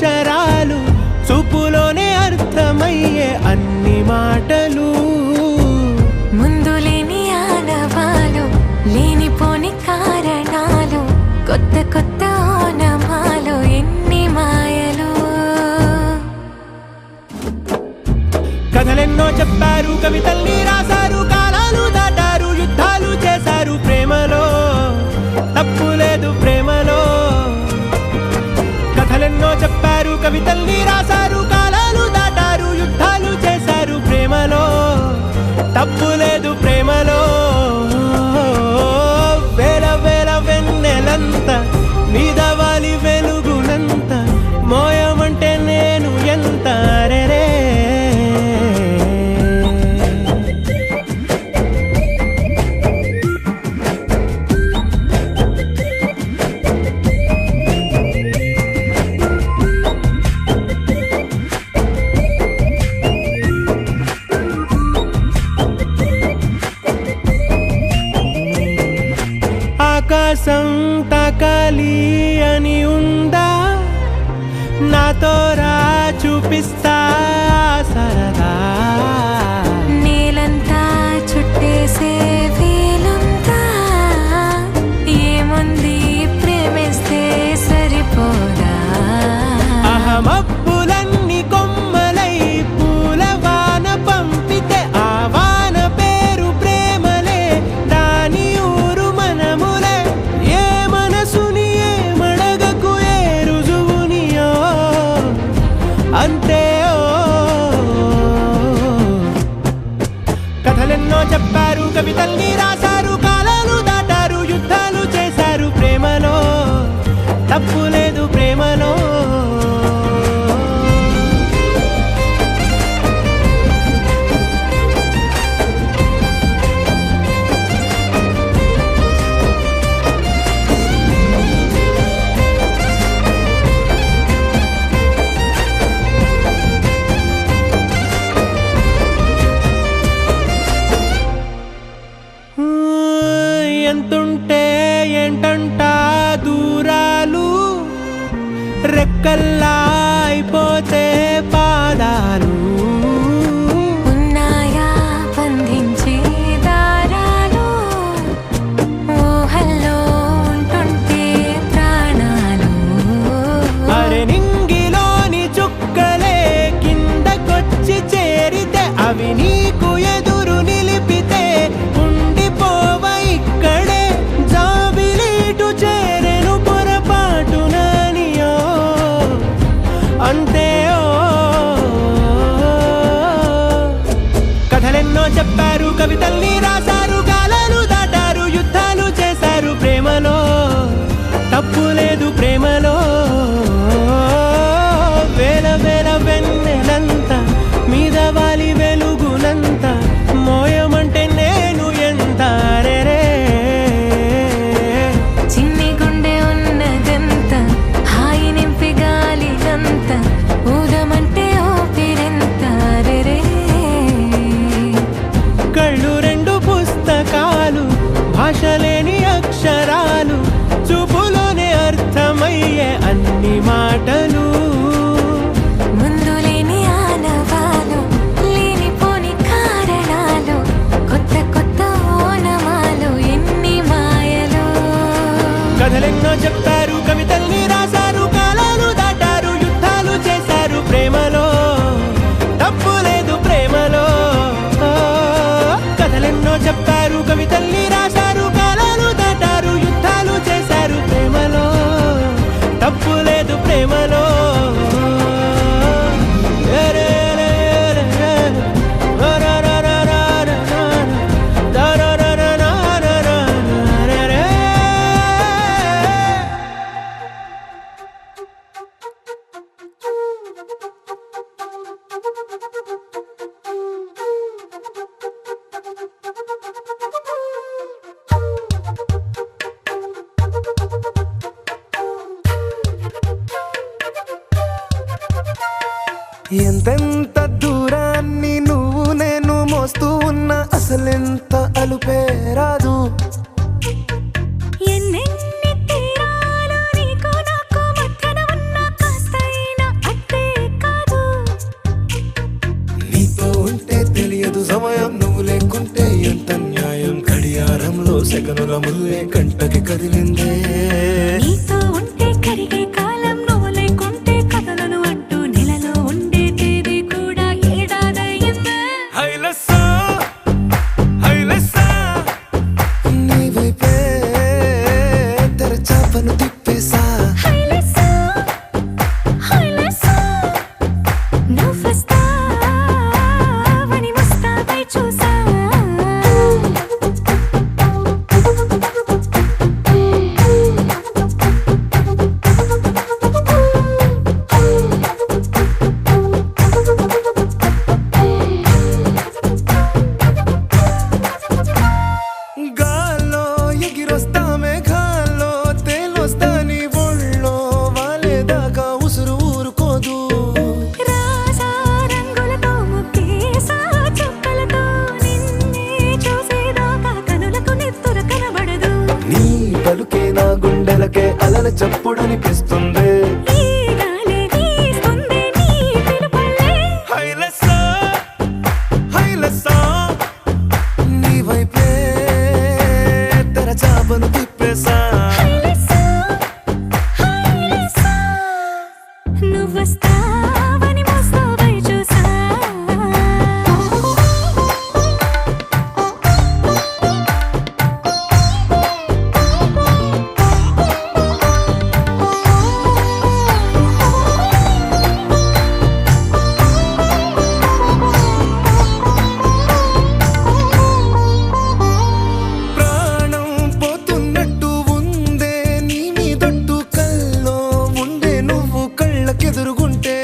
అక్షరాలు చూపులోనే అర్థమయ్యే అన్ని మాటలు
ముందు లేని ఆనవాలు లేనిపోని కారణాలు కొత్త కొత్త ఓనమాలు ఎన్ని మాయలు
కథలెన్నో చెప్పారు కవితల్ని రాశారు కాలాలు దాటారు యుద్ధాలు చేశారు ప్రేమలో తప్పు లేదు ప్రేమలో కథలెన్నో చెప్పారు కవితల్ని రాశారు కాలాలు దాటారు యుద్ధాలు చేశారు ప్రేమలో తప్పు లేదు ప్రేమలో వేల వేల వెన్నెలంత మీద వాలి వెలుగునంత మోయమంటే నేను ఎంత రే ఆకాశం తాకాలి అని ఉందా నాతో రా చూపిస్తా సరదా
నేలంతా చుట్టేసే వీలుందా ఏముంది ప్రేమిస్తే సరిపోదా
అహమప్పులన్నీ కొమ్మలై పూలవాన పంపితే ఆ వాన పేరు ప్రేమలే దాని ఊరు మనములే ఏ మనసుని ఏ మడగకు ఏ రుజువునియో అంతే కథలెన్నో చెప్పారు కవితల్ని రాశారు కాలాలు దాటారు యుద్ధాలు చేశారు ప్రేమలో తప్పు లేదు ప్రేమలో ఎంతుంటే ఏంటంట దూరాలు రెక్కల్లా అయిపోతే పాదాలు
ఉన్నాయా బంధించే దారాలు ఊహల్లో ఉంటుంటే ప్రాణాలు
అరే నింగిలోని చుక్కలే కిందకొచ్చి చేరితే అవి నీకు ఎదురు నిలిపితే ఉండిపోవ ఇక్కడే జాబిలీటు చేరెను పొరపాటుననియో అంతే కథలెన్నో చెప్పారు కవితల్ని రాశారు కాలాలు దాటారు యుద్ధాలు చేశారు ప్రేమలో తప్పు లేదు ప్రేమలో వేల వేల వెన్నెలంత మీద వాలి వెలుగునంత మోయమంటే నేను ఎంత రే
చిన్ని గుండె ఉన్నదంత హాయి నింపి గాలినంత ఊదమంటే ఊపిరెంత రే
కళ్ళు రెండు పుస్తకాలు భాష లేని అక్షరాలు చూపులోనే అర్థమయ్యే అన్ని మాటలు
ముందు లేని ఆనవాలు లేనిపోని కారణాలు కొత్త కొత్త ఓనమాలు ఎన్ని మాయలు
కథలెన్నో చెప్పారు కవితల్ని రాశారు కాలాలు దాటారు యుద్ధాలు చేశారు ప్రేమలో తప్పు లేదు ప్రేమలో కథలెన్నో చెప్పారు కవితల్ని రాశారు కాలాలు దాటారు యుద్ధాలు చేశారు ప్రేమలో తప్పు లేదు ప్రేమలో ఎంతెంత దూరాన్ని నువ్వు నేను మోస్తూ ఉన్నా అసలెంత అలుపే రాదు
ఎన్నెన్ని తీరాలు నీకు నాకు మధ్యన ఉన్న కాస్తైనా
సెకనుల ముల్లే కంటకి కదిలిందే
నీతో ఉంటే కరిగే కాలం నువ్వు లేకుంటే కథలను అంటూ నెలలో ఉండే తేదీ కూడా ఏడాదయ్యిందే
హైలెస్సా హైలెస్సా నీ వైపే తెరచాపను తిప్పేసా
హైలెస్సా హైలెస్సా నువ్వొస్తావని ముస్తాబై చూసా
గాల్లో ఎగిరొస్తా మేఘాల్లో తేలొస్తా నీ ఒళ్ళో వాలేదాకా ఉసురు ఊరుకోదు
రాజా రంగులతో ముక్కేసా చుక్కలతో నిన్నే చూసేదాకా కనులకు నెత్తురు కనబడదు
నీ పలుకే నా గుండెలకే అలల చప్పుడనిపిస్తుంది
ఈ గాలి వీస్తుంది నీ పిలుపుల్లే
హైలెస్సా హైలెస్సా నీ వైపే తెరచాపను తిప్పేసా
హైలెస్సా హైలెస్సా నువ్వొస్తావని ముస్తాబై చూసా
ప్రాణం పోతున్నట్టు ఉందే నీ మీదొట్టు కల్లో ఉండే నువ్వు కళ్ళకెదురుగుంటే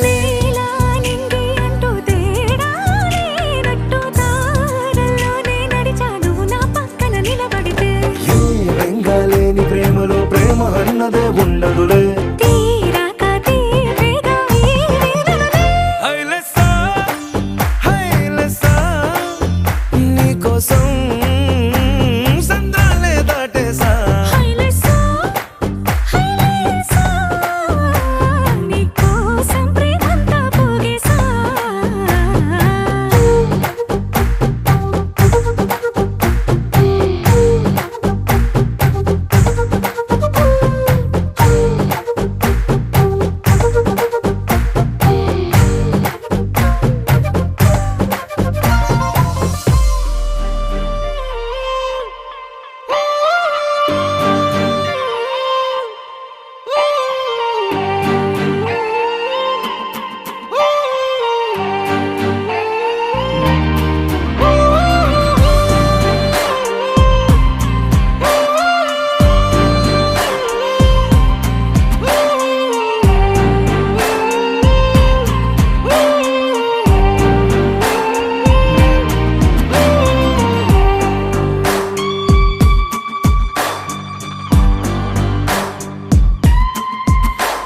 నీలా నింగి అంటూ తేడా లేనట్టు తారల్లోనే నడిచా నువ్వు నా పక్కన నిలబడితే
ఏ వెంగాలేని ప్రేమలో ప్రేమ అన్నదే ఉండదులే
తీరాక తీరేగా ఈ వేదనలే
హైలెస్సా హైలెస్సా నీకోసం సంద్రాలే దాటేసా
హైలెస్సా హైలెస్సా నీకోసం ప్రేమంతా పోగేసా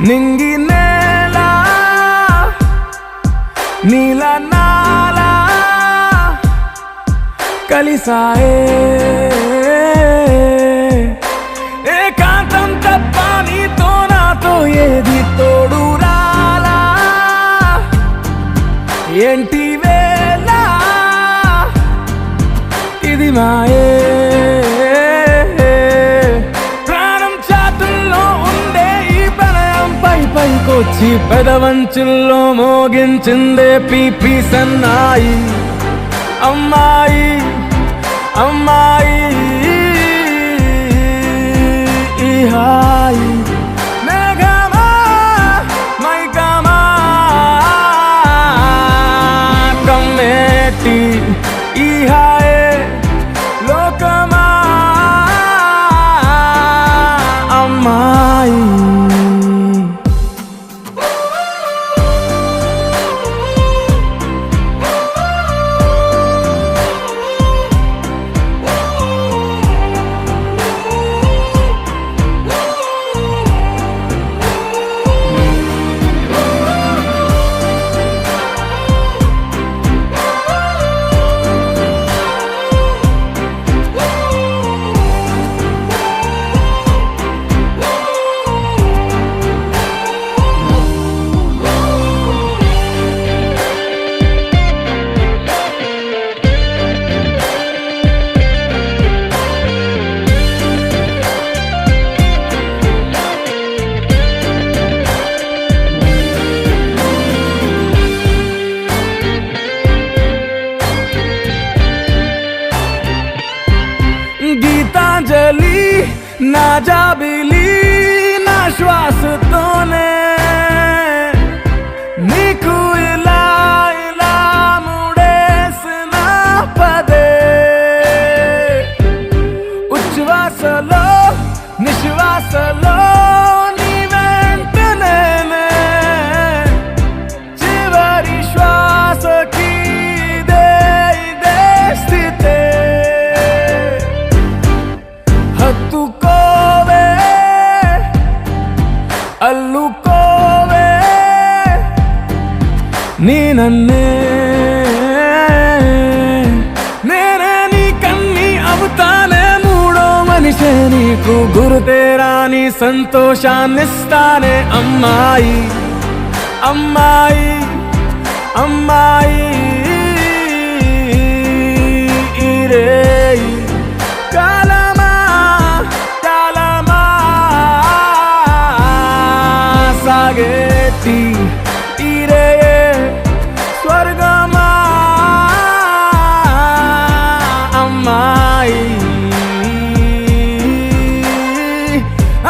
నింగి నేల నీల నాల కలిసాయే ఏకాంతం తప్ప నీతో నాతో ఏది తోడు రాలా ఏంటి వేళ ఇది మాయే ప్రాణం చాతుల్లో ఉండే ఈ ప్రణయం పైకొచ్చి పెదవంచుల్లో మోగించిందే పీపీ సన్నాయి అమ్మాయి అమ్మాయి ఈ హాయి మేఘమా మైకమా కమ్మేటి ఈ హాయే లోకమా అమ్మాయి జాబిలి నా శ్వాసతోనే నీకు ఇలా ఇలా ముడేసిన పదే ఉచ్ఛ్వాసలో నిశ్వాసలో నీ వెంట నేనే చివరి శ్వాసకి ఇదే స్థితే హత్తుకోవే అల్లుకోవే నీ నన్నే నేనే నీ కన్ని అవుతానే మూడో మనిషే నీకు గురుతేరాని సంతోషాన్నిస్తానే అమ్మాయి అమ్మాయి అమ్మాయి ఇరే కాలమా కాలమా సాగేటి ఇరే స్వర్గమా అమ్మాయి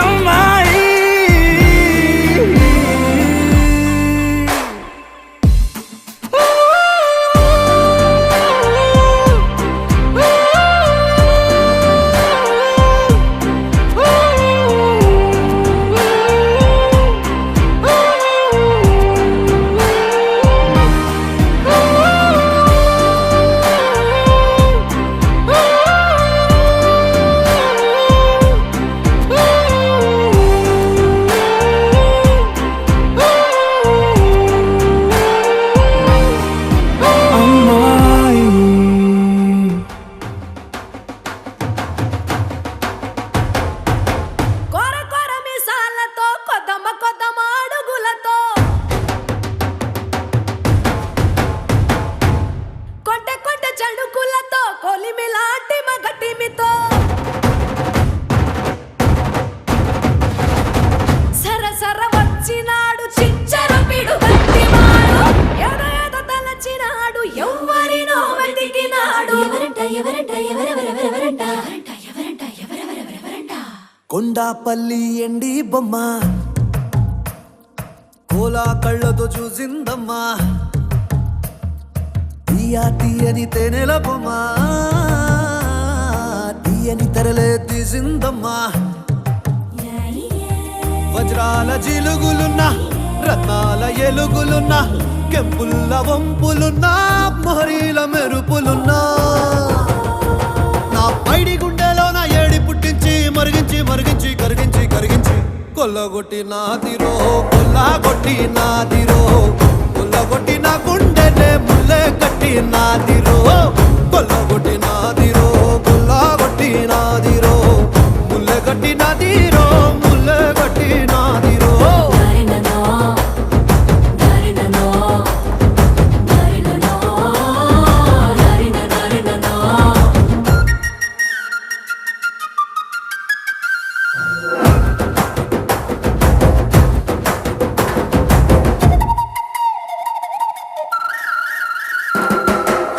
అమ్మాయి
కొర కొర మిసాలతో కొద్దమ కొద్దమ అడుగులతో కొంటె కొంటె చడుకులతో కొలిమిలాంటి మగటిమితో సర సర వచ్చినాడు చించర పిడు గట్టివాడు ఎద ఎద తలచినాడు ఎవ్వరినో వెతికినాడు ఎవరంట ఎవరంట ఎవరెవరెవరెవరంట ఎవరంట ఎవరెవరెవరెవరంట
కొండాపల్లి ఎండి బొమ్మ కోలా కళ్ళతో చూసిందమ్మా తీయా తీయని తేనెల బొమ్మ తీయని తెరలే తీసిందమ్మా వజ్రాల జిలుగులున్నా రత్నాల ఎలుగులున్నా కెంపుల్ల వంపులున్నా మొహరీల మెరుపులున్నా నా పైడి గుండెలో నా ఏడి పుట్టించి మరిగించి మరిగించి కరిగించి కరిగించి కొల్లగొట్టి నాదిరో కొల్లగొట్టి నాదిరో కొల్లగొట్టి నా గుండెనే ముల్లె కట్టి నాదిరో కొల్లగొట్టి నాదిరో కొల్లగొట్టి నాదిరో ముల్లె కట్టి నాదిరో ముల్లె కట్టి నాదిరో
దారిననో దారిననో దారిననో దారిననో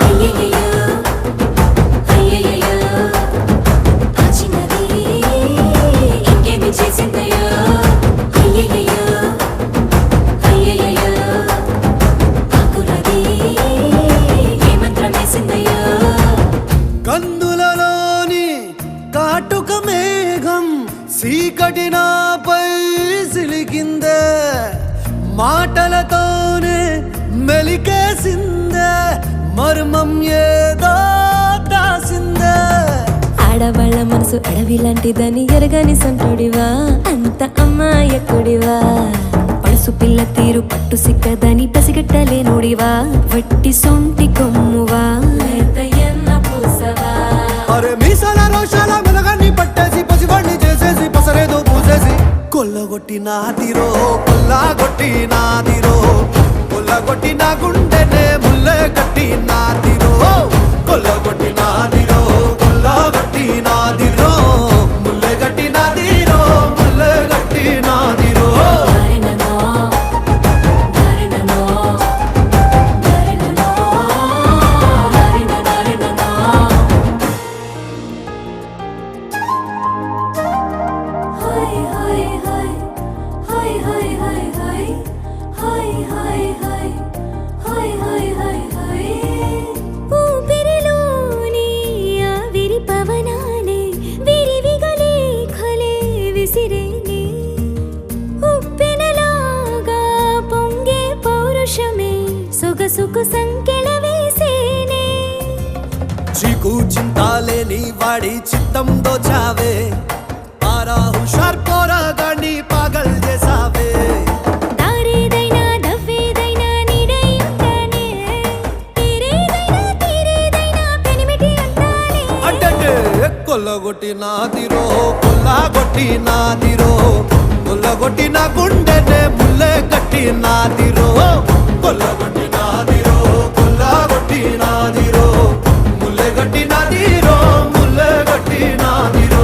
అయ్యయ్యో అయ్యయ్యో ఆచినది ఇంకేమి చేసిందయ్యో అయ్యయ్యో అయ్యయ్యో ఆకులది ఏ మంత్రం వేసిందయ్యో
కన్నులలోని కాటుక మేఘం సీకటి నాపై సిలికిందే మాటలతోనే మెలికేసిందే మర్మం ఏదో దాసిందే
ఆడవాళ్ళ మనసు అడవి లాంటిదని ఎరగని సంటుడివా అంత అమ్మాయకుడివా పడుసు పిల్ల తీరు పట్టు సిక్కదని పసిగట్టలేనుడివా వట్టి సొంటి కొమ్మువా లేతయన్న పూసవా
అరే మీసాల రోషాల మెలగాన్ని పట్టేసి పసివాణ్ణి చేసేసి పసరేదో పూసేసి కొల్లగొట్టి నాదిరో కొల్లగొట్టి నాదిరో కొల్లగొట్టి నా గుండెనే ముల్లె కట్టి నాదిరో కొల్లగొట్టి నాదిరో కొల్లగొట్టి నాదిరో ముల్లె కట్టి నాదిరో ముల్లె కట్టి నాదిరో
దారిననో దారిననో దారిననో దారిననో మనసుకు సంకెళ వేసేనే
చీకు చింతాలేని వాడి చిత్తం దోచావే పారా హుషార్ పోరాగాన్ని పాగల్ చేసావే
దారేదైనా దవ్వేదైనా నీడై ఉంటానే తీరేదైనా పెనిమిటి అంటానే
అంటే కొల్లగొట్టి నాదిరో కొల్లగొట్టి నాదిరో కొల్లగొట్టి నా గుండెనే ముల్లె కట్టి నాదిరో కొల్లగొట్టి నాదిరో కొల్లగొట్టి నాదిరో ముల్లె కట్టి నాదిరో ముల్లె కట్టి నాదిరో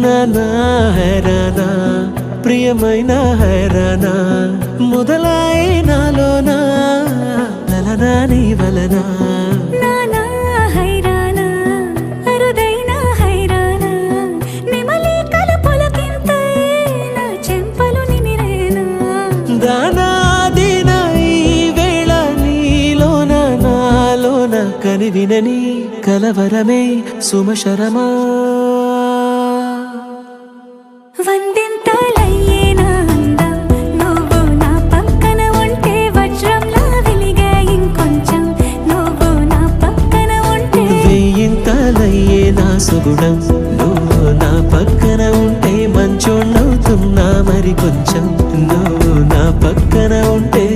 నానా హైరానా ప్రియమైన హైరానా మొదలాయి నాలోనా లలనా నీ వలనా
నానా హైరానా అరుదైన హైరానా నెమలి కలుపులకింతై నా చెంపలు నిమిరేనా
దానాదిన ఈ వేళ నీలోన నాలోన కనివినని కలవరమే సుమశరమా
వందింతలయ్యేనా అందం నువ్వు నా పక్కన ఉంటే వజ్రంలా వెలిగే ఇంకొంచెం నువ్వు నా పక్కన ఉంటే
వెయ్యింతలయ్యే నా సుగుణం నువ్వు నా పక్కన ఉంటే మంచోణ్ణవుతున్నా మరి కొంచెం నువ్వు నా పక్కన ఉంటే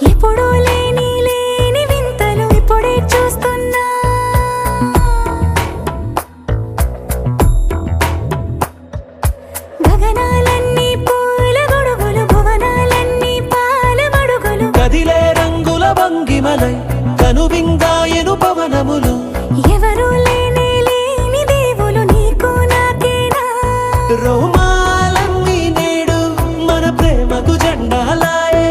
ఎప్పుడూ లేని వింతలు ఇప్పుడే చూస్తున్నా గగనాలన్నీ పూల గొడుగులు భువనాలన్నీ పాల మడుగులు
కదిలే రంగుల భంగిమలై కనువింగాయను పవనములు
ఎవరూ లేని దేవులు నీకు నాకేనా
రోమాలన్నీ నేడు మన ప్రేమకు జెండాలాయే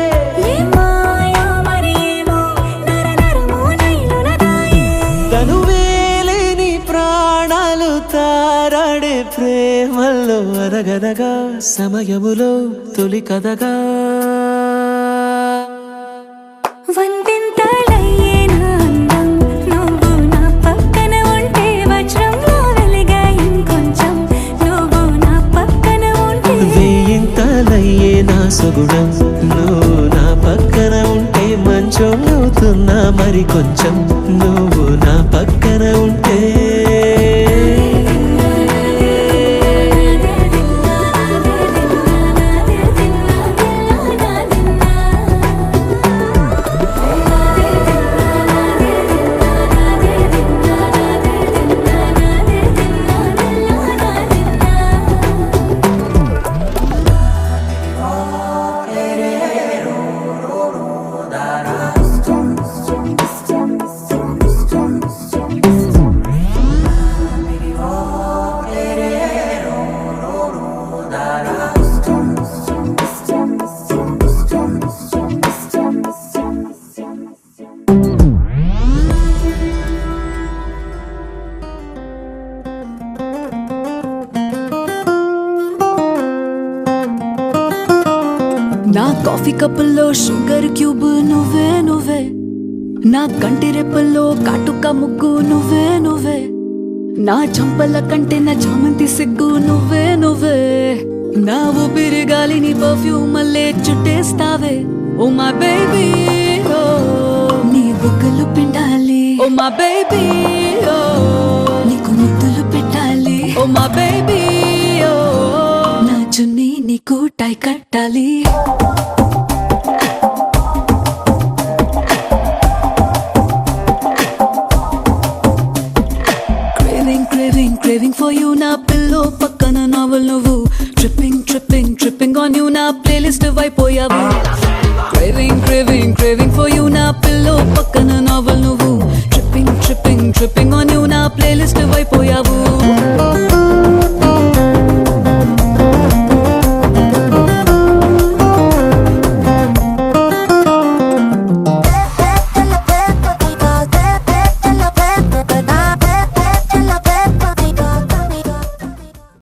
ఏమాయో మరి ఏమో నరనరమో నైలునదాయే
తనువేలేని ప్రాణాలు తారాడే ప్రేమల్లో అరగనగా సమయములో తొలి కథగా
వందింతలయ్యేనా అందం నువ్వు నా పక్కన ఉంటే వజ్రంలా వెలిగే ఇంకొంచెం నువ్వు నా పక్కన ఉంటే
వెయ్యింతలయ్యే నా సుగుణం నువ్వు నా పక్కన ఉంటే మంచోణ్ణవుతున్నా మరి కొంచెం నువ్వు నా పక్కన ఉంటే
da da
నా కాఫీ కప్పుల్లో షుగర్ క్యూబ్ నువ్వే నువ్వే, నా కంటి రెప్పల్లో కాటుక ముగ్గు నువ్వే నువ్వే, నా చంపల కంటే నా చామంతి సిగ్గు నువ్వే నువ్వే, నా ఊపిరి గాలిని పర్ఫ్యూమ్ మల్లే చుట్టేస్తావే. ఓ మై బేబీ ఓ, నీ బుగ్గలు పిండాలి. ఓ మై బేబీ ఓ, నీకు ముద్దులు పెట్టాలి. ఓ మై బేబీ ఓ, నా చున్నీ నీకు టై కట్టాలి. Craving for you, na pillow pakkana novel nuvu. Tripping on you, na playlist vaipoyavu. Craving for you, na